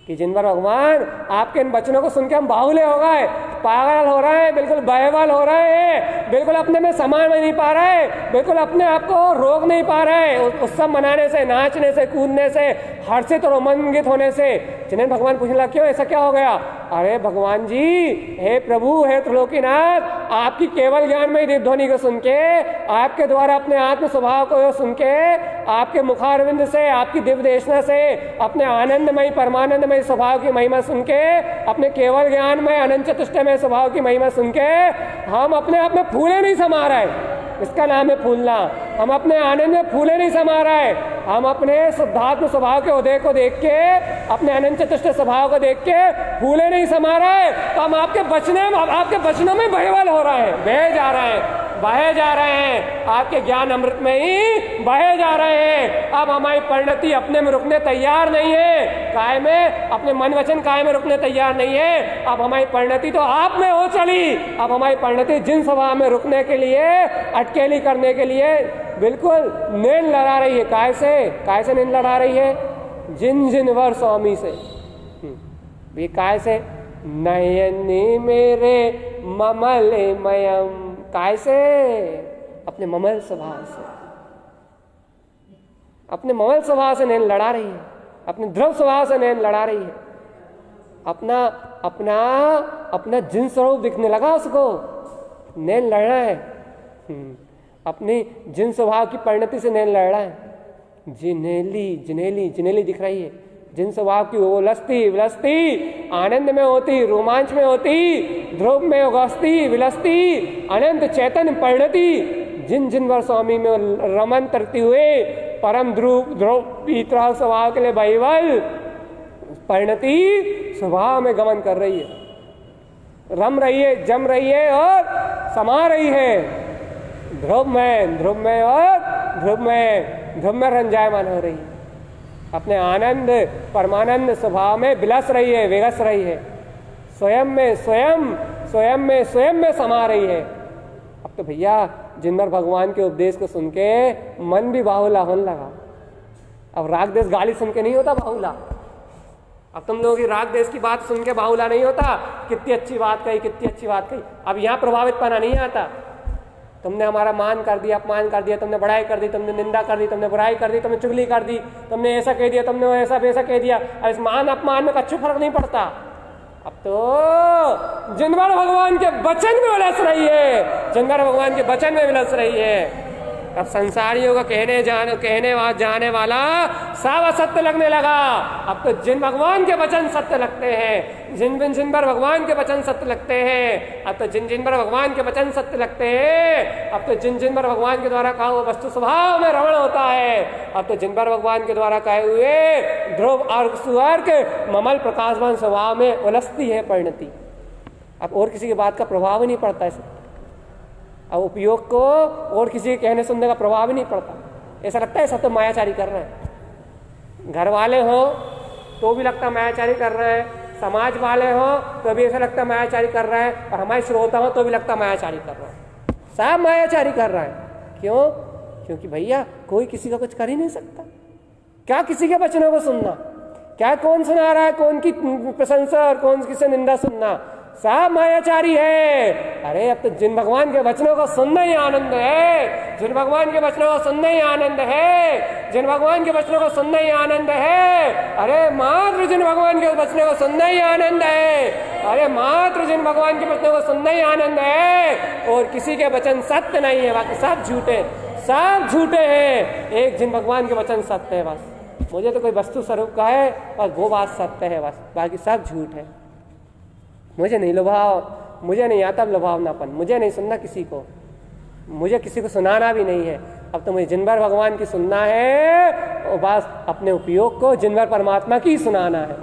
कि जिन बार भगवान आपके इन वचनों को सुन के हम बाहुले हो गए, पागल हो रहे हैं, बिल्कुल बेहाल हो रहे हैं, बिल्कुल अपने में समान में नहीं पा रहे, बिल्कुल अपने आप को रोक नहीं पा रहे, उत्सव मनाने से, नाचने से, कूदने से, हर्षित और रोमांचित होने से। जिन्हें भगवान पूछने लगा क्यों ऐसा क्या हो गया? अरे भगवान जी, हे प्रभु, हे त्रिलोकीनाथ, आपकी केवल ज्ञान में दिव्य ध्वनि को सुन के, आपके द्वारा अपने आत्म स्वभाव को सुन के, आपके मुखारविंद से, आपकी दिव्य देशना से, अपने आनंदमय परमानंदमय स्वभाव की महिमा सुन के, अपने केवल ज्ञान में अनंत चतुष्टयमय स्वभाव की महिमा सुन के हम अपने आप में फूले नहीं समा रहे। इसका नाम है फूलना। हम अपने आनंद में फूले नहीं समा रहे, हम अपने शुद्धात्म स्वभाव के उदय को देख के, अपने अनंत चतुष्टय स्वभाव को देख के फूले नहीं समा रहे, तो हम आपके वचनों में बहेवाल हो रहे हैं, बह जा रहे हैं। बहे जा रहे हैं, आपके ज्ञान अमृत में ही बहे जा रहे हैं। अब हमारी परिणति अपने में रुकने तैयार नहीं है, काय में अपने मन वचन काय में रुकने तैयार नहीं है। अब हमारी परिणति तो आप में हो चली, अब हमारी परिणति जिन स्वभाव में रुकने के लिए, अटकेली करने के लिए बिल्कुल नींद लड़ा रही है। काय से नींद लड़ा रही है? जिन जिन वर स्वामी से। ये काय से? नयनी मेरे ममले मयम। काय से? अपने ममल स्वभाव से, अपने ममल स्वभाव से नींद लड़ा रही है, अपने ध्रुव स्वभाव से नींद लड़ा रही है। अपना अपना अपना जिन स्वरूप दिखने लगा उसको, नींद लड़ना है। अपनी जिन स्वभाव की परिणति से नींद लड़ रहा है। जिनेली जिनेली जिनेली दिख रही है, जिन स्वभाव की वो विलसती, आनंद में होती, रोमांच में होती, ध्रुव में उगसती, विलसती, अनंत चैतन्य परिणति, जिन जिन वर स्वामी में रमन करती हुए परम ध्रुव पीतरा स्वभाव के लिए बहिवल परिणति स्वभाव में गमन कर रही है, रम रही है, जम रही है और समा रही है। ध्रुव में और ध्रुव में रंजायमान हो रही है, अपने आनंद परमानंद स्वभाव में विलस रही है, विगस रही है, स्वयं में समा रही है। अब तो भैया जिनवर भगवान के उपदेश को सुन के मन भी बाहुला होने लगा। अब राग देश गाली सुन के नहीं होता बाहुला। अब तुम लोगों की राग देश की बात सुन के बाहुला नहीं होता, कितनी अच्छी बात कही, कितनी अच्छी बात कही। अब यहाँ प्रभावित पना नहीं आता। तुमने हमारा मान कर दिया, अपमान कर दिया, तुमने बड़ाई कर दी, तुमने निंदा कर दी, तुमने बुराई कर दी, तुमने चुगली कर दी, तुमने ऐसा कह दिया, तुमने ऐसा वैसा कह दिया। अब इस मान अपमान में कच्छु फर्क नहीं पड़ता। अब तो जिनवर भगवान के वचन में विलस रही है, जिनवर भगवान के वचन में विलस रही है। अब संसारियों का जाने वाला सब असत्य लगने लगा। अब तो जिन भगवान के वचन सत्य लगते हैं, जिन पर भगवान के वचन सत्य लगते हैं। अब तो जिन पर भगवान के वचन सत्य लगते हैं। अब तो जिन पर भगवान के द्वारा कहा हुआ वस्तु स्वभाव में रमण होता है। अब तो जिन पर भगवान के द्वारा कहे हुए ध्रुव और सुअर्क ममल प्रकाशवान स्वभाव में उलझती है परिणति। अब और किसी की बात का प्रभाव ही नहीं पड़ता है। अब उपयोग को और किसी के कहने सुनने का प्रभाव ही नहीं पड़ता। ऐसा लगता है सब तो मायाचारी कर रहे हैं। घर वाले हो तो भी लगता मायाचारी कर रहे हैं, समाज वाले हो तो भी ऐसा लगता मायाचारी कर रहे हैं, और हमारे श्रोता हो तो भी लगता मायाचारी कर रहे हैं। सब मायाचारी कर रहे हैं। क्यों? क्योंकि भैया कोई किसी का कुछ कर ही नहीं सकता। क्या किसी के वचनों को सुनना? क्या कौन सुना रहा है, कौन की प्रशंसा और कौन किसी निंदा सुनना? सब मायाचारी है। अरे अब तो जिन भगवान के वचनों को सुनना ही आनंद है, जिन भगवान के वचनों को सुनना ही आनंद है, जिन भगवान के वचनों को सुनना ही आनंद है। अरे मात्र जिन भगवान के वचनों को सुनना ही आनंद है। अरे मात्र जिन भगवान के वचनों को सुनना ही आनंद है। और किसी के वचन सत्य नहीं है, बाकी सब झूठे हैं। एक जिन भगवान के वचन सत्य है, बस मुझे तो कोई वस्तु स्वरूप का है और वो बात सत्य है, बस बाकी सब झूठ है। मुझे नहीं लुभाव, मुझे नहीं आता लुभावनापन, मुझे नहीं सुनना किसी को, मुझे किसी को सुनाना भी नहीं है। अब तो मुझे जिनवर भगवान की सुनना है और बस अपने उपयोग को जिनवर परमात्मा की सुनाना है।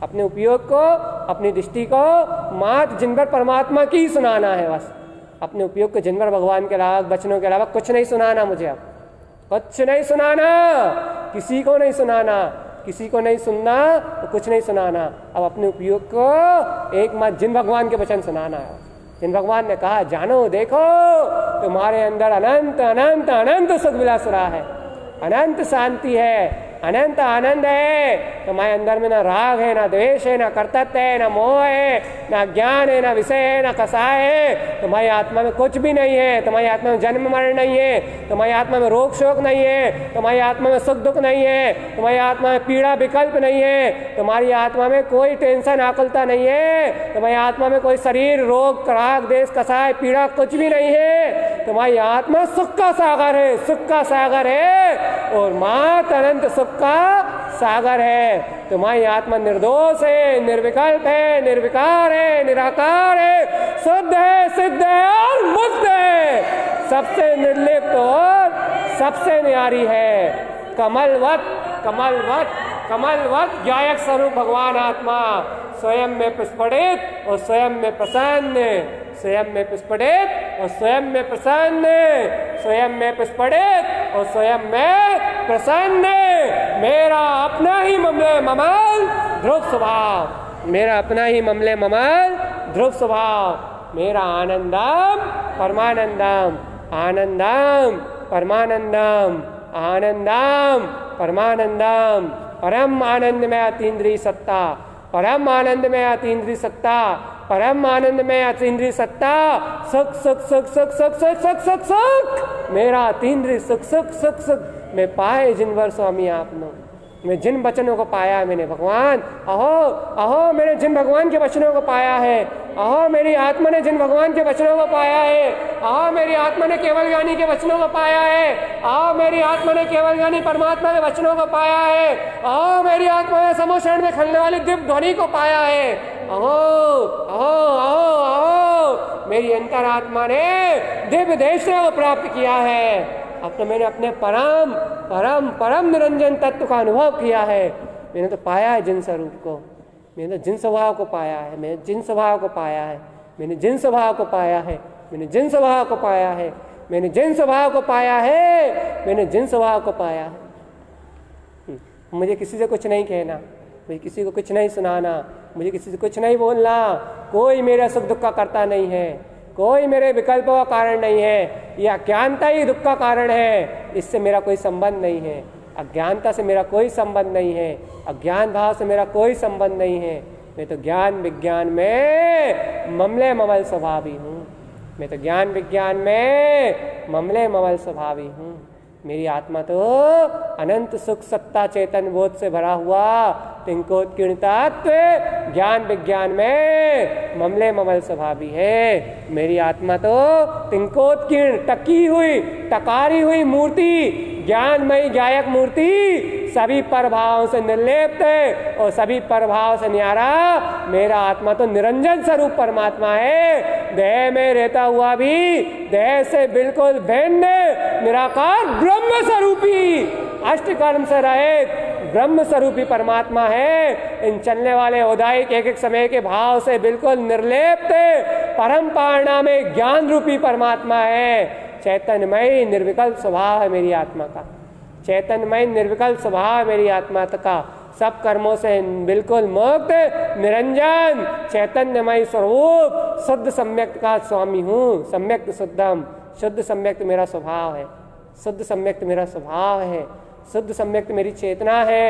अपने उपयोग को, अपनी दृष्टि को मात्र जिनवर परमात्मा की सुनाना है। बस अपने उपयोग को जिनवर भगवान के अलावा, वचनों के अलावा कुछ नहीं सुनाना मुझे। अब कुछ नहीं सुनाना, किसी को नहीं सुनाना, किसी को नहीं सुनना तो कुछ नहीं सुनाना। अब अपने उपयोग को एकमात्र जिन भगवान के वचन सुनाना है। जिन भगवान ने कहा जानो देखो तुम्हारे अंदर अनंत अनंत अनंत सुख विलास रहा है, अनंत शांति है, अनंत आनंद है। तुम्हारे अंदर में ना राग है, ना द्वेष है, ना कर्तव्य है, ना मोह है, ना ज्ञान है, ना विषय है, ना कसाय है। तुम्हारी आत्मा में कुछ भी नहीं है। तुम्हारी आत्मा में जन्म मरण नहीं है। तुम्हारी आत्मा में रोग शोक नहीं है। तुम्हारी आत्मा में सुख दुख नहीं है। तुम्हारी आत्मा में पीड़ा विकल्प नहीं है। तुम्हारी आत्मा में कोई टेंशन आकुलता नहीं है। तुम्हारी आत्मा में कोई शरीर रोग राग देश कसाय पीड़ा कुछ भी नहीं है। तुम्हारी आत्मा सुख का सागर है, सुख का सागर है और मात्र अनंत सुख का सागर है। तुम्हारी आत्मा निर्दोष है, निर्विकल्प है, निर्विकार है, निराकार है, शुद्ध है, सिद्ध है और मुक्त है। सबसे निर्लिप्त और सबसे न्यारी है। कमलवत गायक स्वरूप भगवान आत्मा स्वयं में प्रस्फुटित और स्वयं में प्रसन्न, स्वयं में प्रस्फुटित और स्वयं में प्रसन्न, स्वयं में प्रस्फुटित और स्वयं में प्रसन्न। मेरा अपना ही ममले ममल ध्रुव स्वभाव, मेरा अपना ही ममले ममल ध्रुव स्वभाव। मेरा आनंदम परमानंदम, आनंदम परमानंदम, आनंदम परमानंदम। परम आनंद में अतीन्द्रिय सत्ता, परम आनंद में अतीन्द्रिय सत्ता, परम आनंद में अतीन्द्रिय सत्ता। सुख सुख सुख सुख सुख सुख सुख सुख सुख, मेरा अतीन्द्रिय सुख सुख सुख सुख। मैं पाए जिनवर स्वामी आपनो, मैं जिन वचनों को पाया मैंने भगवान, अहो अहो मैंने जिन भगवान के वचनों को पाया है, अहो मेरी आत्मा ने जिन भगवान के वचनों को पाया है, अहो मेरी आत्मा ने केवल ज्ञानी के वचनों को पाया है, अहो मेरी आत्मा ने केवल ज्ञानी परमात्मा के वचनों को पाया है, अहो मेरी आत्मा ने समोक्षण में खलने वाली दिव्य ध्वनि को पाया है। अहो अहो अहो अहो मेरी अंतरात्मा ने दिव्य दर्शन को प्राप्त किया है। अब तो मैंने अपने परम परम परम निरंजन तत्व का अनुभव किया है। मैंने तो पाया है जिन स्वरूप को, मैंने तो जिन स्वभाव को पाया है, मैंने जिन स्वभाव को पाया है, मैंने जिन स्वभाव को पाया है, मैंने जिन स्वभाव को पाया है, मैंने जिन स्वभाव को पाया है, मैंने जिन स्वभाव को पाया है। मुझे किसी से कुछ नहीं कहना, मुझे किसी को कुछ नहीं सुनाना, मुझे किसी से कुछ नहीं बोलना। कोई मेरा सुख दुख का करता नहीं है, कोई मेरे विकल्पों का कारण नहीं है। यह अज्ञानता ही दुख का कारण है, इससे मेरा कोई संबंध नहीं है। अज्ञानता से मेरा कोई संबंध नहीं है, अज्ञान भाव से मेरा कोई संबंध नहीं है। मैं तो ज्ञान विज्ञान में ममले ममल स्वभावी हूँ, मैं तो ज्ञान विज्ञान में ममले ममल स्वभावी हूँ। मेरी आत्मा तो अनंत सुख सत्ता चेतन बोध से भरा हुआ तिंकोत्कीर्ण तत्व ज्ञान विज्ञान में ममले ममल स्वभावी है। मेरी आत्मा तो तिंकोत्कीर्ण टकी हुई टकारी हुई मूर्ति, ज्ञानमयी गायक मूर्ति, सभी प्रभावों से निर्लिप्त और सभी प्रभाव से न्यारा मेरा आत्मा तो निरंजन स्वरूप परमात्मा है। देह में रहता हुआ भी देह से बिल्कुल भिन्न निराकार ब्रह्म स्वरूपी, अष्टकर्म से रहित ब्रह्म स्वरूपी परमात्मा है। इन चलने वाले औदायिक एक एक समय के भाव से बिल्कुल निर्लिप्त परम पारणा में ज्ञान रूपी परमात्मा है। चैतन्यमय निर्विकल्प स्वभाव है मेरी आत्मा का, चैतन्यमय निर्विकल्प स्वभाव है मेरी आत्मा का। सब कर्मों से बिल्कुल मुक्त निरंजन चैतन्यमय स्वरूप शुद्ध सम्यक्त का स्वामी हूँ। सम्यक्त शुद्धम, शुद्ध सम्यक्त मेरा स्वभाव है, शुद्ध सम्यक्त मेरा स्वभाव है, शुद्ध सम्यक्त मेरी चेतना है,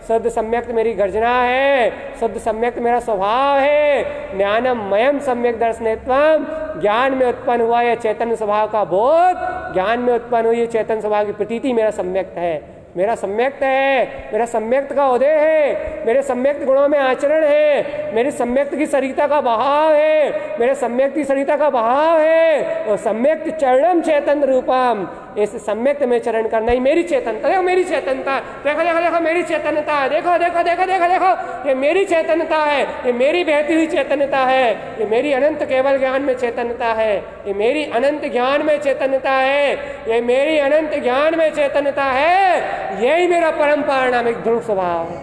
शुद्ध सम्यक्त मेरी गर्जना है, शुद्ध सम्यक्त मेरा स्वभाव है। ज्ञानम मयम सम्यक दर्शनेत्वम, ज्ञान में उत्पन्न हुआ यह चैतन्य स्वभाव का बोध, ज्ञान में उत्पन्न हुई चैतन्य स्वभाव की प्रतीति मेरा सम्यक्त है, मेरा सम्यक्त है, मेरा सम्यक्त का उदय है, मेरे सम्यक्त गुणों में आचरण है, मेरी सम्यक्त की सरिता का बहाव है, मेरे सम्यक्त की सरिता का बहाव है। और सम्यक्त चरणम चैतन्य रूपम, इस सम्यक्त में चरण करना ही मेरी चेतनता है। मेरी चेतनता देखो देखो देखो, मेरी चेतनता है, देखो देखो देखो देखो देखो, ये मेरी चेतनता है, ये मेरी बहती हुई चेतनता है, ये मेरी अनंत केवल ज्ञान में चेतनता है, ये मेरी अनंत ज्ञान में चेतनता है, ये मेरी अनंत ज्ञान में चेतनता है। यही मेरा परम पारिणामिक ध्रुव स्वभाव है,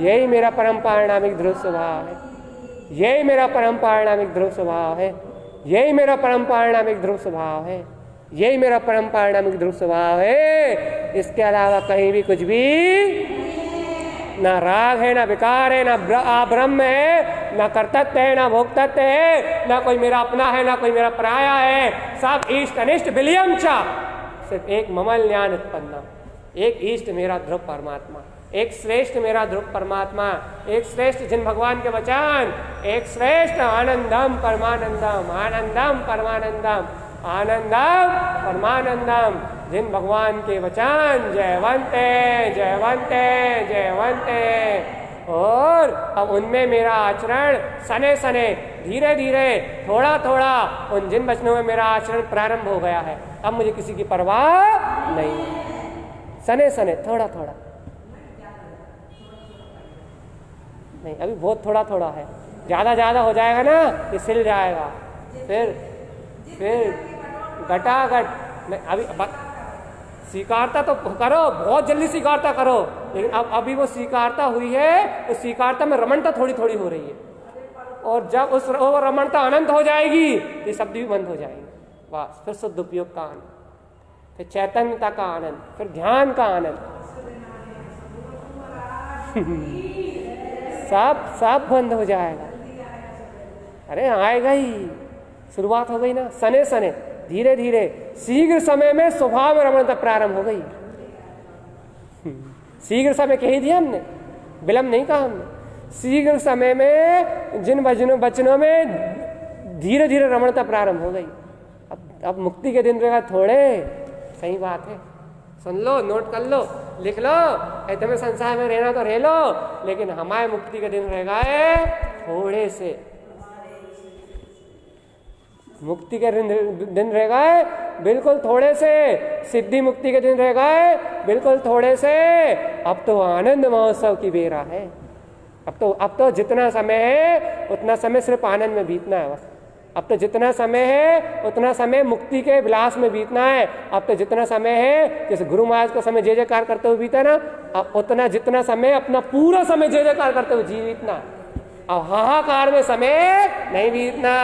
यही मेरा परम पारिणामिक ध्रुव स्वभाव है, यही मेरा परम पारिणामिक ध्रुव स्वभाव है, यही मेरा परम पारिणामिक ध्रुव स्वभाव है, यही मेरा परम पारिणामिक ध्रुव स्वभाव है। इसके अलावा कहीं भी कुछ भी ना राग है, ना विकार है, ना ब्रह्म है, ना कर्तव्य है, ना भोक्तत्व है, ना कोई मेरा अपना है, ना कोई मेरा पराया है। सब इष्ट अनिष्ट विलियम चा, सिर्फ एक ममल ज्ञान उत्पन्न, एक इष्ट मेरा ध्रुव परमात्मा, एक श्रेष्ठ मेरा ध्रुव परमात्मा, एक श्रेष्ठ जिन भगवान के वचन, एक श्रेष्ठ आनंदम परमानंदम, आनंदम परमानंदम, आनंदम परमानंदम, जिन भगवान के वचन जयवंते जयवंते जयवंते। और अब उनमें मेरा आचरण सने सने धीरे धीरे थोड़ा थोड़ा उन जिन वचनों में मेरा आचरण प्रारंभ हो गया है। अब मुझे किसी की परवाह नहीं, सने सने थोड़ा थोड़ा नहीं, अभी बहुत थोड़ा थोड़ा है, ज़्यादा ज़्यादा हो जाएगा ना ये सिल जाएगा, फिर घटाघट। अभी स्वीकारता तो करो, बहुत जल्दी स्वीकारता करो, लेकिन अब अभी वो स्वीकारता हुई है, उस स्वीकारता में रमणता थोड़ी थोड़ी हो रही है, और जब उस रमणता अनंत हो जाएगी ये शब्द भी बंद हो जाएंगे। बस फिर शुद्ध उपयोग का आनंद, फिर चैतन्यता का आनंद, फिर ध्यान का आनंद। सब बंद हो जाएगा। अरे आएगा ही, शुरुआत हो गई ना, सने सने धीरे धीरे शीघ्र समय में स्वभाव में रमणता प्रारंभ हो गई। शीघ्र समय कह ही दिया हमने, विलंब नहीं कहा हमने। शीघ्र समय में जिन वचनों में धीरे धीरे रमणता प्रारंभ हो गई। अब मुक्ति के दिन रहेगा थोड़े, सही बात है, सुन लो, नोट कर लो, लिख लो, ऐसे में संसार में रहना तो रह लो, लेकिन हमारे मुक्ति के दिन रहेगा थोड़े से। मुक्ति के दिन रहेगा बिल्कुल थोड़े से, सिद्धि मुक्ति के दिन रहेगा बिल्कुल थोड़े से। अब तो आनंद महोत्सव की बेरा है। अब तो जितना समय है उतना समय सिर्फ आनंद में बीतना है बस। अब तो जितना समय है उतना समय मुक्ति के विलास में बीतना है। अब तो जितना समय है, जैसे गुरु महाराज का समय जय जयकार करते हुए बीता ना, अब उतना जितना समय अपना पूरा समय जय जयकार करते हुए जी बीतना। अब हाहाकार में समय नहीं बीतना,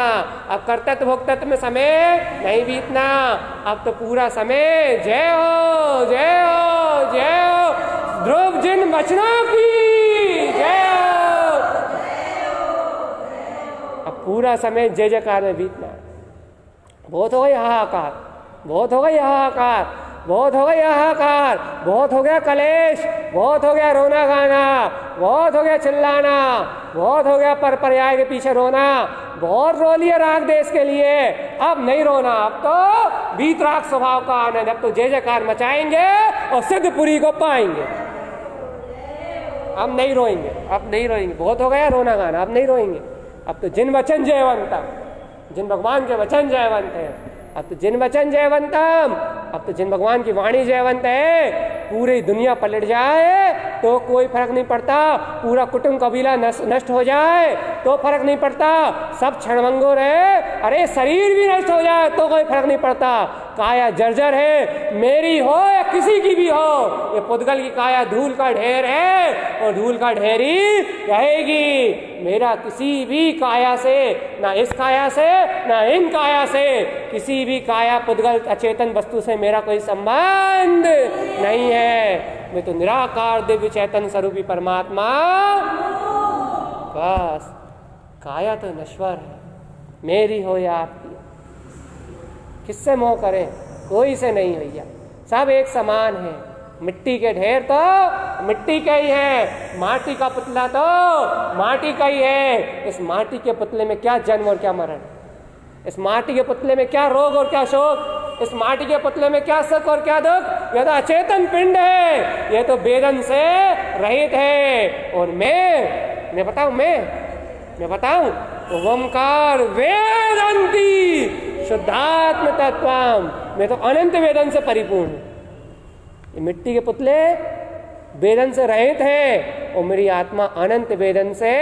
अब कर्तव्य भोक्तत्व में समय नहीं बीतना, अब तो पूरा समय जय हो जय हो जय हो, ध्रुव जिन वचनों की जय हो। अब पूरा समय जय जयकार में बीतना। बहुत हो गई हाहाकार, बहुत हो गई हाहाकार, बहुत हो गई हाहाकार, बहुत हो गया कलेश, बहुत हो गया रोना गाना, बहुत हो गया चिल्लाना, बहुत हो गया पर पर्याय के पीछे रोना, बहुत रो लिया राग देश के लिए। अब नहीं रोना, अब तो वीतराग स्वभाव का आनंद। अब तो जय जयकार मचाएंगे और सिद्धपुरी को पाएंगे। अब नहीं रोएंगे, अब नहीं रोएंगे, बहुत हो गया रोना गाना, अब नहीं रोएंगे। अब तो जिन वचन जयवंतम, जिन भगवान के वचन जयवंत है, अब तो जिन वचन जयवंतम, अब तो जिन भगवान की वाणी जयवंत है, पूरी दुनिया पलट जाए तो कोई फर्क नहीं पड़ता, पूरा कुटुंब कबीला नष्ट हो जाए तो फर्क नहीं पड़ता, सब क्षणभंगुर है, अरे शरीर भी नष्ट हो जाए तो कोई फर्क नहीं पड़ता। काया जर्जर है, मेरी हो या किसी की भी हो, ये पुद्गल की काया धूल का ढेर है और धूल का ढेर ही रहेगी। मेरा किसी भी काया से, ना इस काया से ना इन काया से, किसी भी काया पुद्गल अचेतन वस्तु से मेरा कोई संबंध नहीं है। मैं तो निराकार दिव्य चैतन्य स्वरूपी परमात्मा। बस काया तो नश्वर है, मेरी हो या आपकी, किससे मोह करें, कोई से नहीं भैया, सब एक समान है। मिट्टी के ढेर तो मिट्टी का ही है, माटी का पुतला तो माटी का ही है। इस माटी के पुतले में क्या जन्म और क्या मरण, इस माटी के पुतले में क्या रोग और क्या शोक, इस माटी के पुतले में क्या सुख और क्या दुख। यह तो अचेतन पिंड है, यह तो वेदन से रहित है। और मैं बताऊं ओमकार वेदंती शुद्धात्म तत्वम, मैं तो अनंत वेदन से परिपूर्ण हूं। ये मिट्टी के पुतले वेदन से रहित है और मेरी आत्मा अनंत वेदन से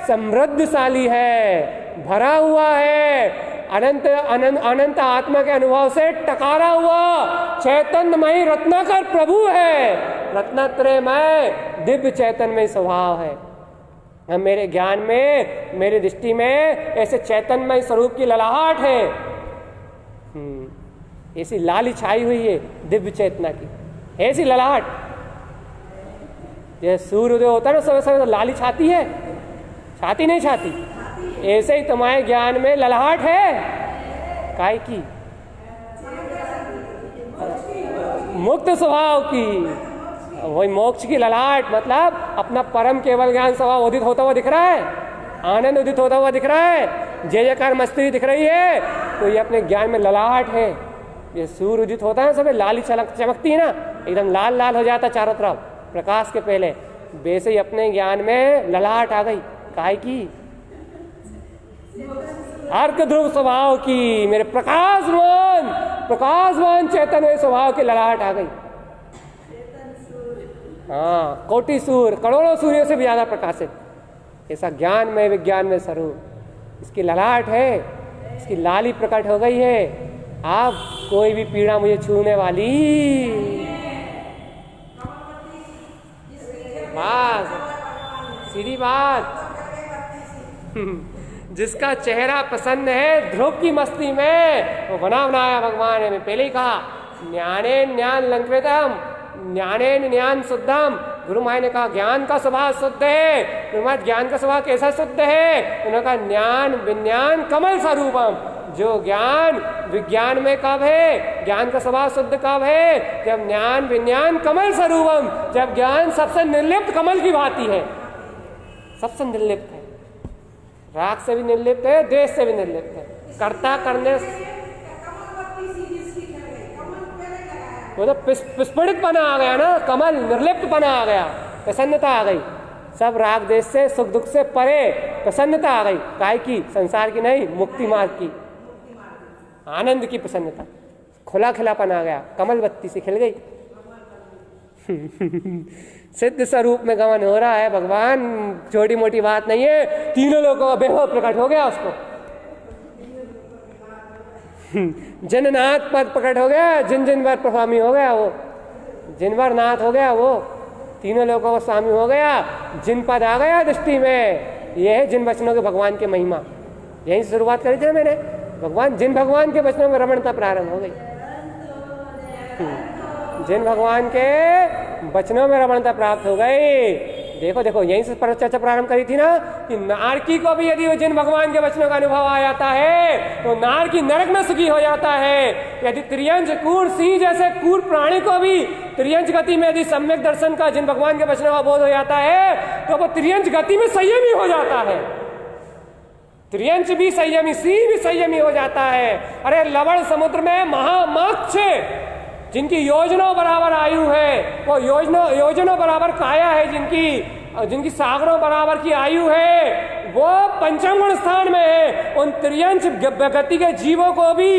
समृद्धशाली है, भरा हुआ है, अनंत आत्मा के अनुभव से टकारा हुआ चैतन्यमय रत्नाकर प्रभु है, रत्नत्रयमय दिव्य चैतन्यमय स्वभाव है। हम मेरे ज्ञान में, मेरी दृष्टि में ऐसे चैतन्यमय स्वरूप की ललाहट है, ऐसी लाली छाई हुई है दिव्य चेतना की, ऐसी ललाहट। जैसे सूर्योदय होता है ना सुबह सुबह, तो लाली छाती है, छाती नहीं छाती, ऐसे ही तुम्हारे ज्ञान में ललाहट है। काय की? मुक्त स्वभाव की, वही मोक्ष की ललाहट। मतलब अपना परम केवल ज्ञान स्वभाव उदित होता हुआ दिख रहा है, आनंद उदित होता हुआ दिख रहा है, जय जयकार मस्ती दिख रही है, तो ये अपने ज्ञान में ललाहट है। ये सूर्य उदित होता है ना, सब लाली चमकती है ना, एकदम लाल लाल हो जाता चारों तरफ प्रकाश के पहले, वैसे ही अपने ज्ञान में ललाहट आ गई। काय की? अर्क ध्रुव स्वभाव की, मेरे प्रकाशवान चैतन्य स्वभाव की ललाहट आ गई। हाँ, कोटि सूर्य, करोड़ों सूर्यों से भी ज्यादा प्रकाशित, ऐसा ज्ञान में विज्ञान में स्वरूप, इसकी ललाहट है, इसकी लाली प्रकट हो गई है। आप कोई भी पीड़ा मुझे छूने वाली बात, सीधी बात। जिसका चेहरा प्रसन्न है ध्रुव की मस्ती में, वो बना बनाया भगवान है। मैं पहले ही कहा ज्ञानेन ज्ञान लंकृतम ज्ञानेन ज्ञान शुद्धम। गुरु माई ने कहा ज्ञान का स्वभाव शुद्ध है। गुरु माई ज्ञान का स्वभाव कैसा शुद्ध है? उन्होंने कहा ज्ञान विज्ञान कमल स्वरूपम। जो ज्ञान विज्ञान में कब है? ज्ञान का स्वभाव शुद्ध कब है? जब ज्ञान विज्ञान कमल स्वरूपम, जब ज्ञान सबसे निर्लिप्त कमल की भांति है, सबसे निर्लिप्त है, राग से भी निर्लिप्त है, द्वेष से भी निर्लिप्त है, कर्ता करने वो तो विस्फोटित पना आ गया ना, कमल निर्लिप्त पना आ गया, प्रसन्नता आ गई, सब राग देश से सुख दुख से परे प्रसन्नता आ गई। काय की? संसार की नहीं, मुक्ति मार्ग की, आनंद की प्रसन्नता, खुला खिलापन आ गया, कमल बत्ती से खिल गई। सिद्ध स्वरूप में गमन हो रहा है भगवान, छोटी मोटी बात नहीं है। तीनों लोगों का वैभव प्रकट हो गया उसको, जननाथ पद प्रकट हो गया, जिन जिन बार स्वामी हो गया वो, जिन बार नाथ हो गया वो, तीनों लोगों का स्वामी हो गया, जिन पद आ गया दृष्टि में। ये है जिन वचनों के भगवान की महिमा। यहीं से शुरुआत करी थी ना मैंने, भगवान जिन भगवान के वचनों में रमणता प्रारंभ हो गई, जिन भगवान के वचनों में रमणता प्राप्त हो गई। देखो देखो यहीं से चर्चा प्रारंभ करी थी ना कि नारकी को भी यदि जिन भगवान के वचनों का अनुभव आ जाता है तो नारकी नरक में सुखी हो जाता है। यदि त्रियंज कूर सिंह जैसे कूर प्राणी को भी त्रियंज गति में यदि सम्यक दर्शन का जिन भगवान के वचनों का बोध हो जाता है तो वो त्रियंज गति में संयमी हो जाता है। त्रियंच भी संयमी, सिंह भी संयमी हो जाता है। अरे लवण समुद्र में महामक्ष जिनकी योजनों बराबर आयु है, वो योजनों बराबर काया है, जिनकी सागरों बराबर की आयु है, वो पंचम गुण स्थान में है। उन त्रियंच गति के जीवों को भी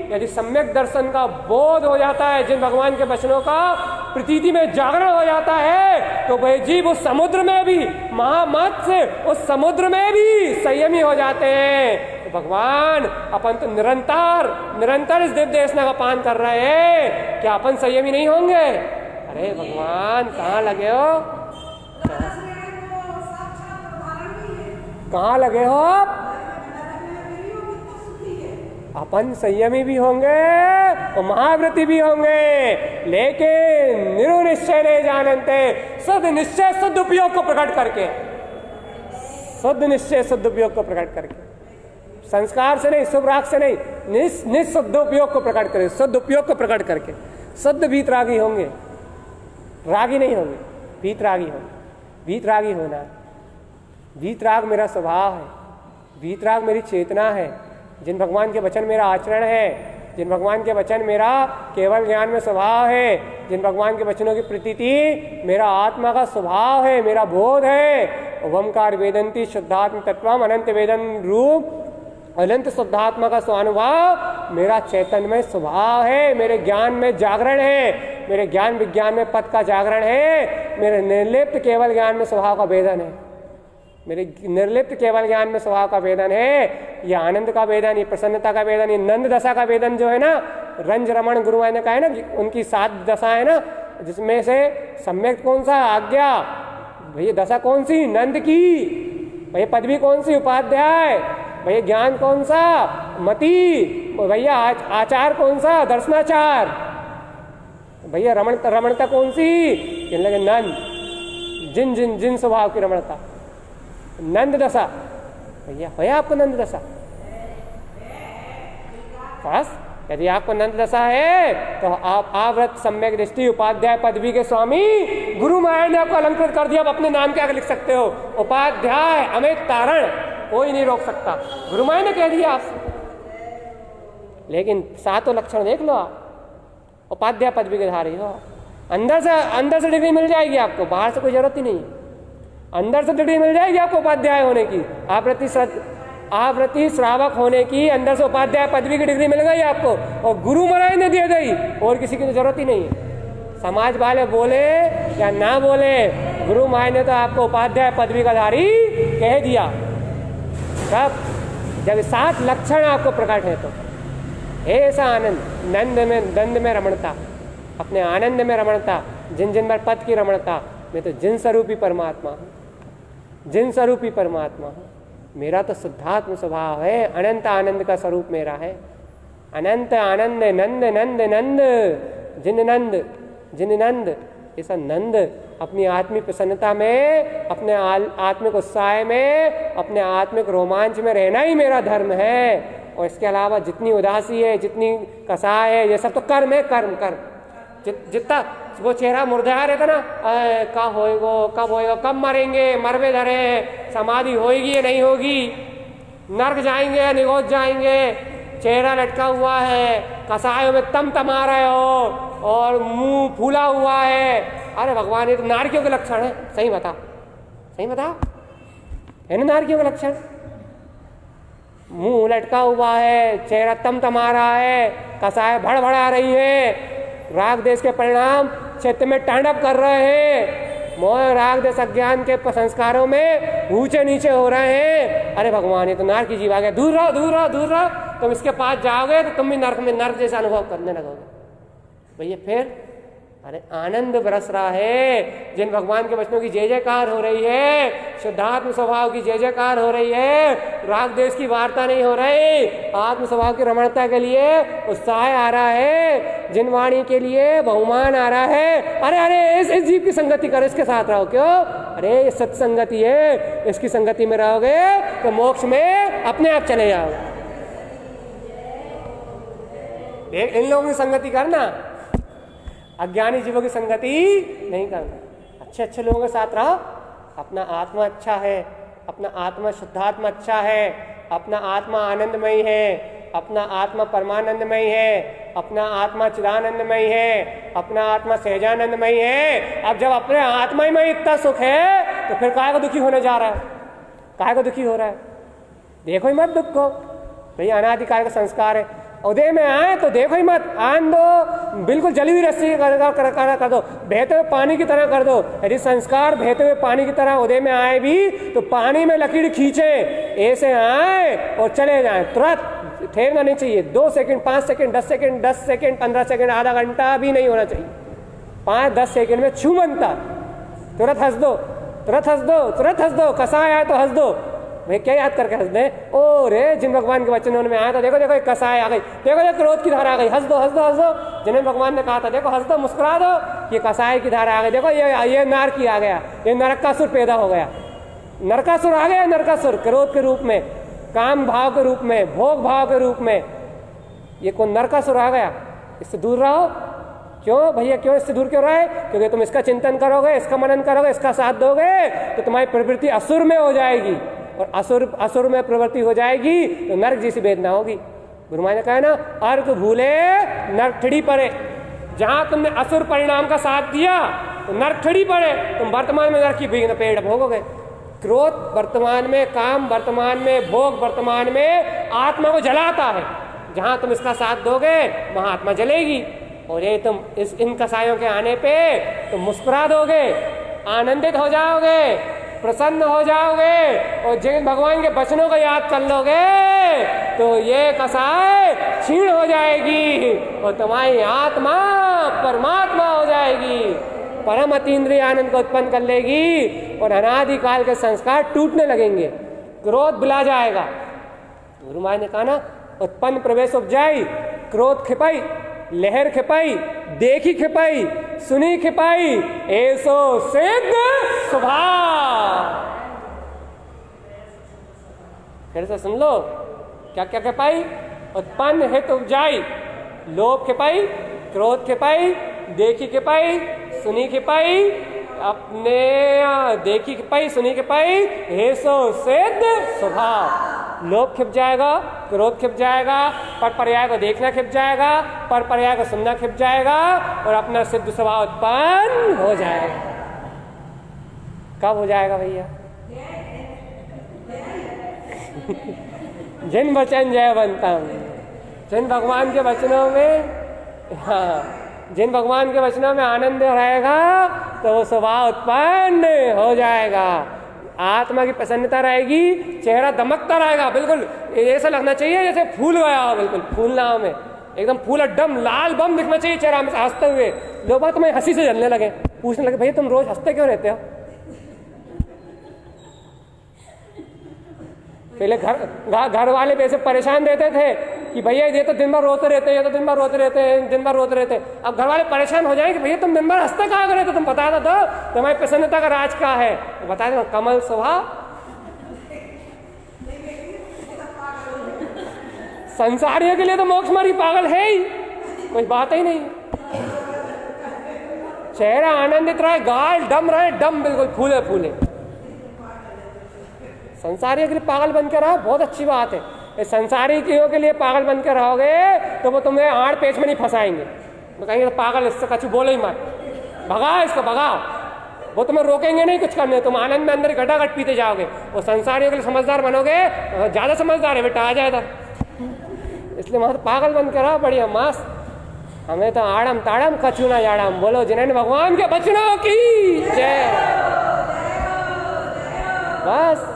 यदि सम्यक दर्शन का बोध हो जाता है, जिन भगवान के वचनों का प्रतीति में जागरण हो जाता है, तो वह जीव उस समुद्र में भी महामत्स्य, उस समुद्र में भी संयमी हो जाते हैं। भगवान अपन तो निरंतर इस दिव्य देशना का पान कर रहे हैं, क्या अपन संयमी नहीं होंगे? अरे भगवान कहाँ लगे हो, कहाँ लगे हो आप? अपन संयमी भी होंगे और महाव्रती भी होंगे, लेकिन निरुनिश्चय नहीं जानते। शुद्ध निश्चय शुद्ध उपयोग को प्रकट करके, शुद्ध निश्चय शुद्ध उपयोग को प्रकट करके, संस्कार से नहीं, शुभ राग से नहीं, निःशुद्ध उपयोग को प्रकट करे, शुद्ध उपयोग को प्रकट करके शुद्ध वीतरागी होंगे, रागी नहीं होंगे, वीतरागी होंगे। वीतरागी होना, वीतराग मेरा स्वभाव है, वीतराग मेरी चेतना है। जिन भगवान के वचन मेरा आचरण है, जिन भगवान के वचन मेरा केवल ज्ञान में स्वभाव है, जिन भगवान के वचनों की प्रतीति मेरा आत्मा का स्वभाव है, मेरा बोध है। ओमकार वेदंती शुद्धात्म तत्वम अनंत वेदन रूप अनंत शुद्धात्मा का स्वानुभव मेरा चैतन्यमय स्वभाव है, मेरे ज्ञान में जागरण है, मेरे ज्ञान विज्ञान में पद का जागरण है, मेरे निर्लिप्त केवल ज्ञान में स्वभाव का वेदन है, मेरे निर्लिप्त केवल ज्ञान में स्वभाव का वेदन है। ये आनंद का वेदन, ये प्रसन्नता का वेदन, ये नंद दशा का वेदन जो है ना, रंज रमण गुरुवाई ने कहा है ना, उनकी 7 दशा है ना, जिसमें से सम्यक कौन सा? आज्ञा। भैया दशा कौन सी? नंद की। भैया पदवी कौन सी? उपाध्याय। भैया ज्ञान कौन सा? मति। भैया आचार कौन सा? दर्शनाचार। भैया रमणता कौन सी? कहने लगे नंद, जिन जिन जिन स्वभाव की रमणता, नंद दशा। भैया है आपको नंद दशा? बस यदि आपको नंद दशा है तो आप आव्रत सम्यक दृष्टि उपाध्याय पदवी के स्वामी गुरु माया ने आपको अलंकृत कर दिया। आप अपने नाम के आगे लिख सकते हो, उपाध्याय अमित तारण, कोई नहीं रोक सकता, गुरु माया ने कह दिया आपसे। लेकिन 7 लक्षण देख लो, आप उपाध्याय पदवी के धारी हो, अंदर से डिग्री मिल जाएगी आपको, बाहर से कोई जरूरत ही नहीं है। अंदर से डिग्री मिल जाएगी आपको उपाध्याय होने की, आवृत्ति श्रावक होने की, अंदर से उपाध्याय पदवी की डिग्री मिल गई आपको, और गुरु महाराज ने दे गई, और किसी की तो जरूरत ही नहीं है। समाज वाले बोले या ना बोले, गुरु महाराज ने तो आपको उपाध्याय पदवी का धारी कह दिया। तब जब 7 लक्षण आपको प्रकट है तो ऐसा आनंद, दंड में रमणता, अपने आनंद में रमणता, जिन जिन पर पद की रमणता, मैं तो जिन स्वरूपी परमात्मा हूँ, जिन स्वरूपी परमात्मा हूँ। मेरा तो शुद्धात्म स्वभाव है, अनंत आनंद का स्वरूप मेरा है। अनंत आनंद, नंद नंद नंद, जिन नंद जिन नंद, ऐसा नंद अपनी आत्मिक प्रसन्नता में, अपने आत्मिक उत्साह में, अपने आत्मिक रोमांच में रहना ही मेरा धर्म है। और इसके अलावा जितनी उदासी है, जितनी कसाय है, ये सब तो कर्म है, कर्म कर्म। जितना वो चेहरा मुरझा रहता ना, कब होएगा, कब मरेंगे, मरवे धरे, समाधि होएगी या नहीं होगी, नर्क जाएंगे या निगोज जाएंगे, चेहरा लटका हुआ है, कसायों में तमा रहे हो और मुंह फूला हुआ है। अरे भगवान, ये तो नारकियों के लक्षण है। सही बता, सही बता, है ना नारकियों के लक्षण? मुंह लटका हुआ है, चेहरा तमा रहा है, कसाय भड़भड़ा रही है, राग देश के परिणाम चित्त में तांडव कर रहे हैं, मोह राग देश अज्ञान के संस्कारों में ऊंचे नीचे हो रहे हैं। अरे भगवान, ये तो नर्क की जीव आ गया, दूर रहो दूर रहो दूर रहो। तुम इसके पास जाओगे तो तुम भी नर्क में नर्क जैसा अनुभव करने लगोगे भैया। फिर अरे आनंद बरस रहा है, जिन भगवान के वचनों की जय जयकार हो रही है, शुद्धात्म स्वभाव की जय जयकार हो रही है, राग देश की वार्ता नहीं हो रही, आत्म स्वभाव की रमणता के लिए उत्साह आ रहा है, जिन वाणी के लिए बहुमान आ रहा है। अरे अरे इस जीव की संगति करो, इसके साथ रहो। क्यों? अरे ये सत्संगति है, इसकी संगति में रहोगे तो मोक्ष में अपने आप चले जाओगे। इन लोगों की संगति करना, अज्ञानी जीवों की संगति नहीं करना। अच्छे अच्छे लोगों के साथ रहो। अपना आत्मा अच्छा है, अपना आत्मा शुद्धात्मा अच्छा है, अपना आत्मा आनंदमयी है, अपना आत्मा परमानंदमयी है, अपना आत्मा चिदानंदमयी है, अपना आत्मा सहजानंदमयी है। अब जब अपने आत्मा में इतना सुख है तो फिर काहे को दुखी होने जा रहा है? काहे को दुखी हो रहा है? देखो ही मत दुख को भैया, अनादिकाल का संस्कार है। उदय में आए तो देखो ही मत, आन दो, बिल्कुल जली हुई रस्सी कर दो, बहते हुए पानी की तरह कर दो। यदि संस्कार बहते हुए पानी की तरह उदय में आए भी तो पानी में लकीर खींचे, ऐसे आए और चले जाए, तुरंत ठहरना नहीं चाहिए। 2 second, 5 second, 10 second, 10 second, 15 second, आधा घंटा भी नहीं होना चाहिए। 5-10 सेकंड में छूमंता, तुरंत हंस दो, तुरंत हंस दो, तुरंत हंस दो। कसाय आए तो हंस दो भाई, क्या याद करके हंस दे? ओ रे, जिन भगवान के वचनों में आया था, देखो देखो एक कसाय आ गई, देखो देखो क्रोध की धारा आ गई, हंस दो हंस दो हंस दो। जिन्हें भगवान ने कहा था देखो हंस दो, मुस्कुरा दो, ये कसाय की धारा आ गई, देखो ये नारकी आ गया, ये नरकासुर पैदा हो गया, नरकासुर आ गया, नरकासुर क्रोध के रूप में, काम भाव के रूप में, भोग भाव के रूप में, ये कौन नरकासुर आ गया। इससे दूर रहो। क्यों भैया, क्यों इससे दूर क्यों रहे? क्योंकि तुम इसका चिंतन करोगे, इसका मनन करोगे, इसका साथ दोगे तो तुम्हारी प्रवृत्ति असुर में हो जाएगी, और असुर में प्रवृत्ति हो जाएगी तो नरक जैसी वेदना होगी। गुरु महाराज ने कहा ना, अर्क भूले नरक ठड़ी पड़े। जहां तुमने असुर परिणाम का साथ दिया तो नरक ठड़ी पड़े, तुम वर्तमान में नरक की पेड़ भोगोगे। क्रोध वर्तमान में, काम वर्तमान में, भोग वर्तमान में आत्मा को जलाता है। जहां तुम इसका साथ दोगे वहां आत्मा जलेगी, और ये तुम इन कसायों के आने पे तुम मुस्कुरा दोगे, आनंदित हो जाओगे, प्रसन्न हो जाओगे, और जिन भगवान के वचनों को याद कर लोगे तो ये कसाय क्षीण हो जाएगी और तुम्हारी आत्मा परमात्मा हो जाएगी, परम अतीन्द्रिय आनंद को उत्पन्न कर लेगी, और अनादिकाल के संस्कार टूटने लगेंगे, क्रोध बुला जाएगा। गुरु महाराज ने कहा ना, उत्पन्न प्रवेश उपजाई, क्रोध खिपाई, लहर खिपाई, देखी खिपाई, सुनी खिपाई, ऐसो सिद्ध स्वभाव। फिर से सुन लो, क्या क्या खिपाई? उत्पन्न हित उपजाई, लोभ खिपाई, क्रोध खिपाई, देखी खिपाई, सुनी खिपाई, अपने देखी खिपाई, सुनी खिपाई, ऐसो सिद्ध स्वभाव। लोभ खिप जाएगा, क्रोध खिप जाएगा, पर पर्याय को देखना खिप जाएगा, पर पर्याय को सुनना खिप जाएगा, और अपना सिद्ध स्वभाव उत्पन्न हो जाएगा। कब हो जाएगा भैया? जिन वचन जयवंतम, जिन भगवान के वचनों में, हाँ, जिन भगवान के वचनों में आनंद रहेगा तो वो स्वभाव उत्पन्न हो जाएगा। आत्मा की प्रसन्नता रहेगी, चेहरा दमकता रहेगा, बिल्कुल ऐसा लगना चाहिए जैसे फूल गया हो, बिल्कुल फूलना में एकदम फूल अड्डम लाल बम दिखना चाहिए चेहरा में हंसते हुए। लोग तुम्हें हंसी से जलने लगे, पूछने लगे भैया तुम रोज हंसते क्यों रहते हो? पहले घर वाले वैसे परेशान रहते थे कि भैया ये तो दिन भर रोते रहते हैं, ये तो दिन भर रोते रहते हैं, दिन भर रोते रहते हैं। अब घर वाले परेशान हो जाएंगे, भैया तुम दिन भर हंसते कहाँ करे, तो तुम बता दो तुम्हारी प्रसन्नता का राज क्या है, बता दो कमल स्वभाव। संसारियों के लिए तो मोक्ष मार्गी पागल है ही, कोई बात ही नहीं। चेहरा आनंदित रहे, गाल डम रहे, डम बिल्कुल फूले फूले। संसारियों के लिए पागल बन के रहो, बहुत अच्छी बात है। इस संसारी के लिए पागल बन के रहोगे तो वो तुम्हें आड़ पेच में नहीं फंसाएंगे, तो कहेंगे तो पागल, इससे कछु बोलो ही मत, भगाओ इसको भगाओ। वो तुम्हें रोकेंगे नहीं कुछ करने, तुम आनंद में अंदर घटाघट पीते जाओगे। वो संसारियों के लिए समझदार बनोगे, ज्यादा समझदार है बेटा, आ जाए इधर। इसलिए वहां पागल बन के रहो, बढ़िया मस्त। हमें तो आड़म ताड़म कछु ना याड़म, बोलो जिन्हें भगवान के बचनों की जय। बस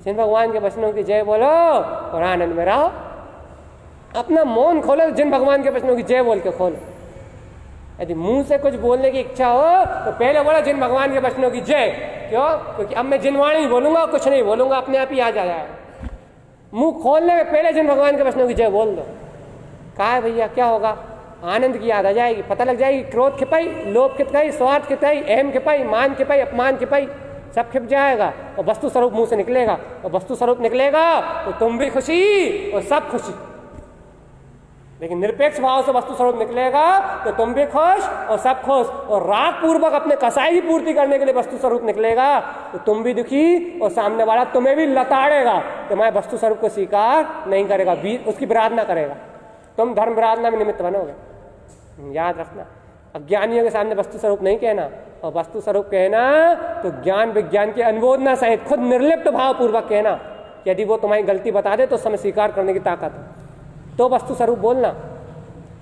जिन भगवान के वचनों की जय बोलो और आनंद में रहो। अपना मौन खोलो, जिन भगवान के वचनों की जय बोल के खोलो। यदि मुंह से कुछ बोलने की इच्छा हो तो पहले बोलो जिन भगवान के वचनों की जय। क्यों? क्योंकि अब मैं जिनवाणी बोलूंगा, कुछ नहीं बोलूंगा, अपने आप ही आ जाएगा। मुंह खोलने में पहले जिन भगवान के वचनों की जय बोल दो। कहा है भैया, क्या होगा? आनंद की याद आ जाएगी, पता लग जाएगी क्रोध खिपाई, लोभ खिपाई, स्वार्थ खिपाई, अहम खिपाई, मान खिपाई, अपमान खिपाई, सब खिप जाएगा और वस्तु स्वरूप मुंह से निकलेगा। और वस्तु स्वरूप निकलेगा तो तुम भी खुशी और सब खुशी। लेकिन निरपेक्ष भाव से वस्तु स्वरूप निकलेगा तो तुम भी खुश और सब खुश। और राग पूर्वक अपने कसाई की पूर्ति करने के लिए वस्तु स्वरूप निकलेगा तो तुम भी दुखी और सामने वाला तुम्हें भी लताड़ेगा, तुम्हारे वस्तु स्वरूप को स्वीकार नहीं करेगा, उसकी विराधना करेगा। तुम धर्म विराधना में निमित्त बनोगे। याद रखना, अज्ञानियों के सामने वस्तु स्वरूप नहीं कहना, और वस्तु स्वरूप कहना तो ज्ञान विज्ञान की अनुमोदना सहित खुद निर्लिप्त भाव पूर्वक कहना। यदि वो तुम्हारी गलती बता दे तो समय स्वीकार करने की ताकत है, तो वस्तु स्वरूप बोलना।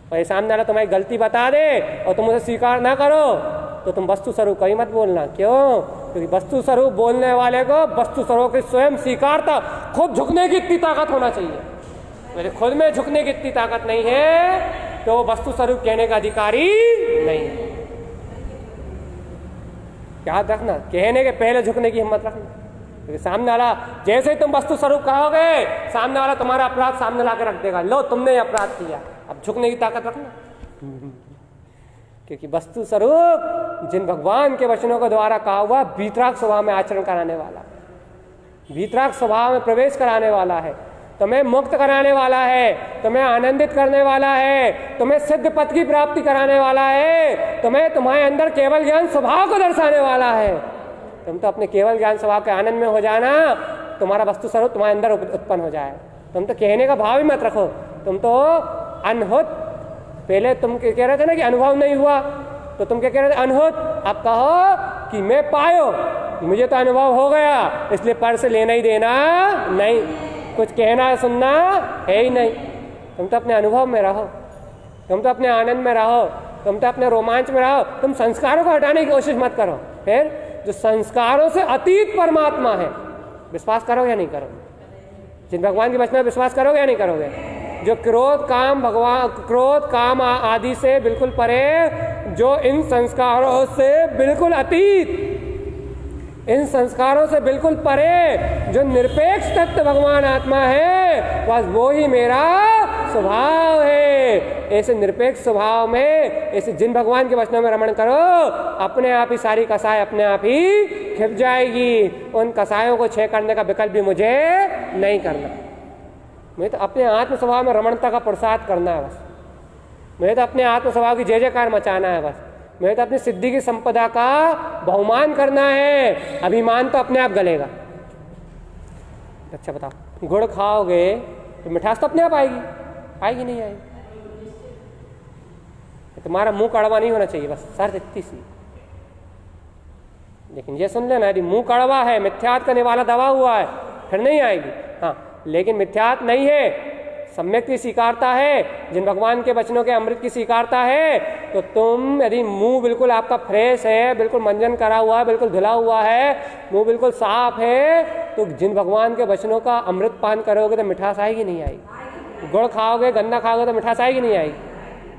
और सामने वाला तुम्हारी गलती बता दे और तुम उसे स्वीकार ना करो तो तुम वस्तु स्वरूप कहीं मत बोलना। क्यों? क्योंकि वस्तु स्वरूप बोलने वाले को वस्तु स्वरूप की स्वयं स्वीकारता, खुद झुकने की इतनी ताकत होना चाहिए। मेरे खुद में झुकने की इतनी ताकत नहीं है तो वस्तु स्वरूप कहने का अधिकारी नहीं है। याद रखना, कहने के पहले झुकने की हिम्मत रखना। क्योंकि सामने वाला जैसे ही तुम वस्तु स्वरूप कहोगे, सामने वाला तुम्हारा अपराध सामने ला के रख देगा, लो तुमने अपराध किया। अब झुकने की ताकत रखना, क्योंकि वस्तु स्वरूप जिन भगवान के वचनों के द्वारा कहा हुआ वीतराग स्वभाव में आचरण कराने वाला, वीतराग स्वभाव में प्रवेश कराने वाला है, तुम्हें मुक्त कराने वाला है, तुम्हें आनंदित करने वाला है, तुम्हें सिद्ध पद की प्राप्ति कराने वाला है, तुम्हें तुम्हारे अंदर केवल ज्ञान स्वभाव को दर्शाने वाला है। तुम तो अपने केवल ज्ञान स्वभाव के आनंद में हो जाना, तुम्हारा वस्तु स्वरूप तुम्हारे अंदर उत्पन्न हो जाए। तुम तो कहने का भाव ही मत रखो, तुम तो अनहुत। पहले तुम कह रहे थे ना कि अनुभव नहीं हुआ, तो तुम क्या कह रहे थे? अनहुत। अब कहो कि मैं पायो, मुझे तो अनुभव हो गया, इसलिए पर से लेना ही देना नहीं, कुछ कहना सुनना है ही नहीं। तुम तो अपने अनुभव में रहो, तुम तो अपने आनंद में रहो, तुम तो अपने रोमांच में रहो। तुम संस्कारों को हटाने की कोशिश मत करो। फिर जो संस्कारों से अतीत परमात्मा है, विश्वास करोगे या नहीं करोगे? जिन भगवान के वचन में विश्वास करोगे या नहीं करोगे? जो क्रोध काम आदि से बिल्कुल परे, जो इन संस्कारों से बिल्कुल अतीत, इन संस्कारों से बिल्कुल परे जो निरपेक्ष तत्व भगवान आत्मा है, बस वो ही मेरा स्वभाव है। ऐसे निरपेक्ष स्वभाव में ऐसे जिन भगवान के वचनों में रमण करो, अपने आप ही सारी कसाय अपने आप ही खिप जाएगी। उन कसायों को छह करने का विकल्प भी मुझे नहीं करना। मुझे तो अपने आत्म स्वभाव में रमणता का प्रसाद करना है बस। मुझे तो अपने आत्म स्वभाव की जय जयकार मचाना है बस। मुझे तो अपनी सिद्धि की संपदा का बहुमान करना है। अभिमान तो अपने आप गलेगा। अच्छा बताओ, गुड़ खाओगे तो मिठास तो अपने आप आएगी? आएगी नहीं आएगी? तुम्हारा मुंह कड़वा नहीं होना चाहिए, बस शर्त इतनी सी। लेकिन ये सुन लेना, यदि मुंह कड़वा है, मिथ्यात करने वाला दबा हुआ है, फिर नहीं आएगी। हाँ, लेकिन मिथ्यात नहीं है, सम्यक की स्वीकारता है, जिन भगवान के वचनों के अमृत की स्वीकारता है, तो तुम यदि मुंह बिल्कुल आपका फ्रेश है, बिल्कुल मंजन करा हुआ है, बिल्कुल धुला हुआ है, मुंह बिल्कुल साफ है, तो जिन भगवान के वचनों का अमृत पान करोगे तो मिठास आएगी नहीं आएगी? गुड़ खाओगे, गन्ना खाओगे तो मिठास आएगी नहीं आएगी?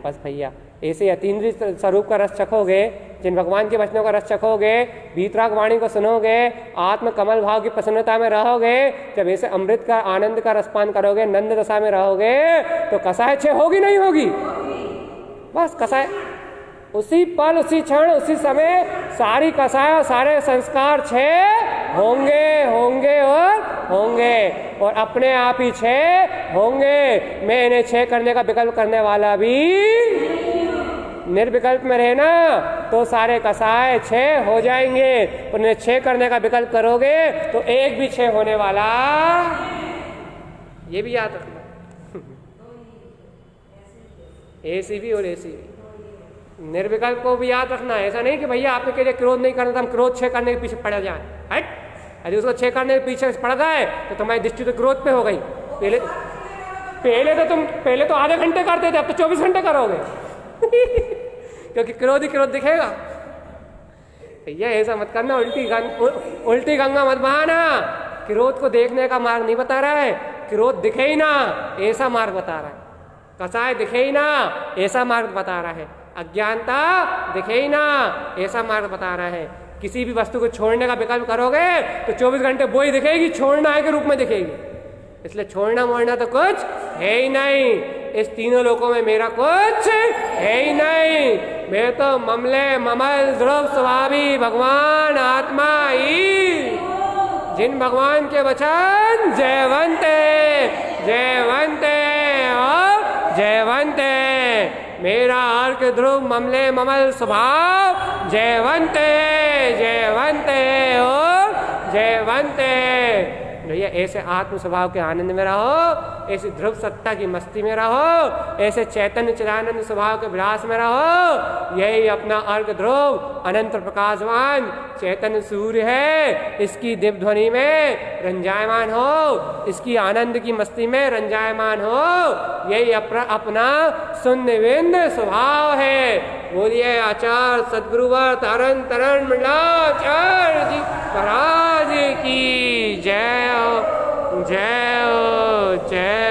बस भैया ऐसे अतीन्द्रिय स्वरूप का रस चखोगे, जिन भगवान के वचनों का रस चखोगे, वीतराग वाणी को सुनोगे, आत्म कमल भाव की प्रसन्नता में रहोगे, जब ऐसे अमृत का आनंद का रसपान करोगे, नंद दशा में रहोगे, तो कसाय क्षय होगी नहीं होगी? बस कसाय उसी पल, उसी क्षण, उसी समय सारी कसाय, सारे संस्कार क्षय होंगे होंगे और होंगे, और अपने आप ही क्षय होंगे। मैं इन्हें क्षय करने का विकल्प करने वाला भी निर्विकल्प में रहना तो सारे कसाय क्षय हो जाएंगे, और इन्हें क्षय करने का विकल्प करोगे तो एक भी क्षय होने वाला, ये भी याद रखना। ऐसी भी और ऐसी भी, निर्विकल्प को भी याद रखना। ऐसा नहीं कि भैया आपने कह क्रोध नहीं करना, तो हम क्रोध क्षय करने के पीछे पड़ जाए। हट, यदि उसको क्षय करने के पीछे पड़ गए तो तुम्हारी दृष्टि तो क्रोध पे हो गई। पहले तो आधे घंटे करते थे, अब तो 24 घंटे करोगे क्योंकि क्रोध ही क्रोध दिखेगा। भैया ऐसा मत करना, उल्टी गंगा मत बहाना। क्रोध को देखने का मार्ग नहीं बता रहा है, क्रोध दिखे ही ना ऐसा मार्ग बता रहा है, कसाय दिखे ही ना ऐसा मार्ग बता रहा है, अज्ञानता दिखे ही ना ऐसा मार्ग बता रहा है। किसी भी वस्तु को छोड़ने का विकल्प करोगे तो 24 घंटे वो ही दिखेगी, छोड़ना है के रूप में दिखेगी। इसलिए छोड़ना मोड़ना तो कुछ है ही नहीं, इस तीनों लोकों में मेरा कुछ है ही नहीं। मैं तो ममले ममल ध्रुव स्वभावी भगवान आत्मा ही, जिन भगवान के वचन जयवंत और जयवंत। मेरा अर्क ध्रुव ममले ममल स्वभाव जयवंत और जयवंत। भैया ऐसे आत्म स्वभाव के आनंद में रहो, ऐसे ध्रुव सत्ता की मस्ती में रहो, ऐसे चैतन्य चिदानंद स्वभाव के विलास में रहो। यही अपना अर्घ ध्रुव अनंत प्रकाशवान चैतन्य सूर्य है, इसकी दिव्य ध्वनि में रंजायमान हो, इसकी आनंद की मस्ती में रंजायमान हो। यही अपना शून्य बिंदु स्वभाव है। बोलिए आचार्य सदगुरुवर तरन तरन मंडलाचार्य जी महाराज की जय हो, जय हो, जय।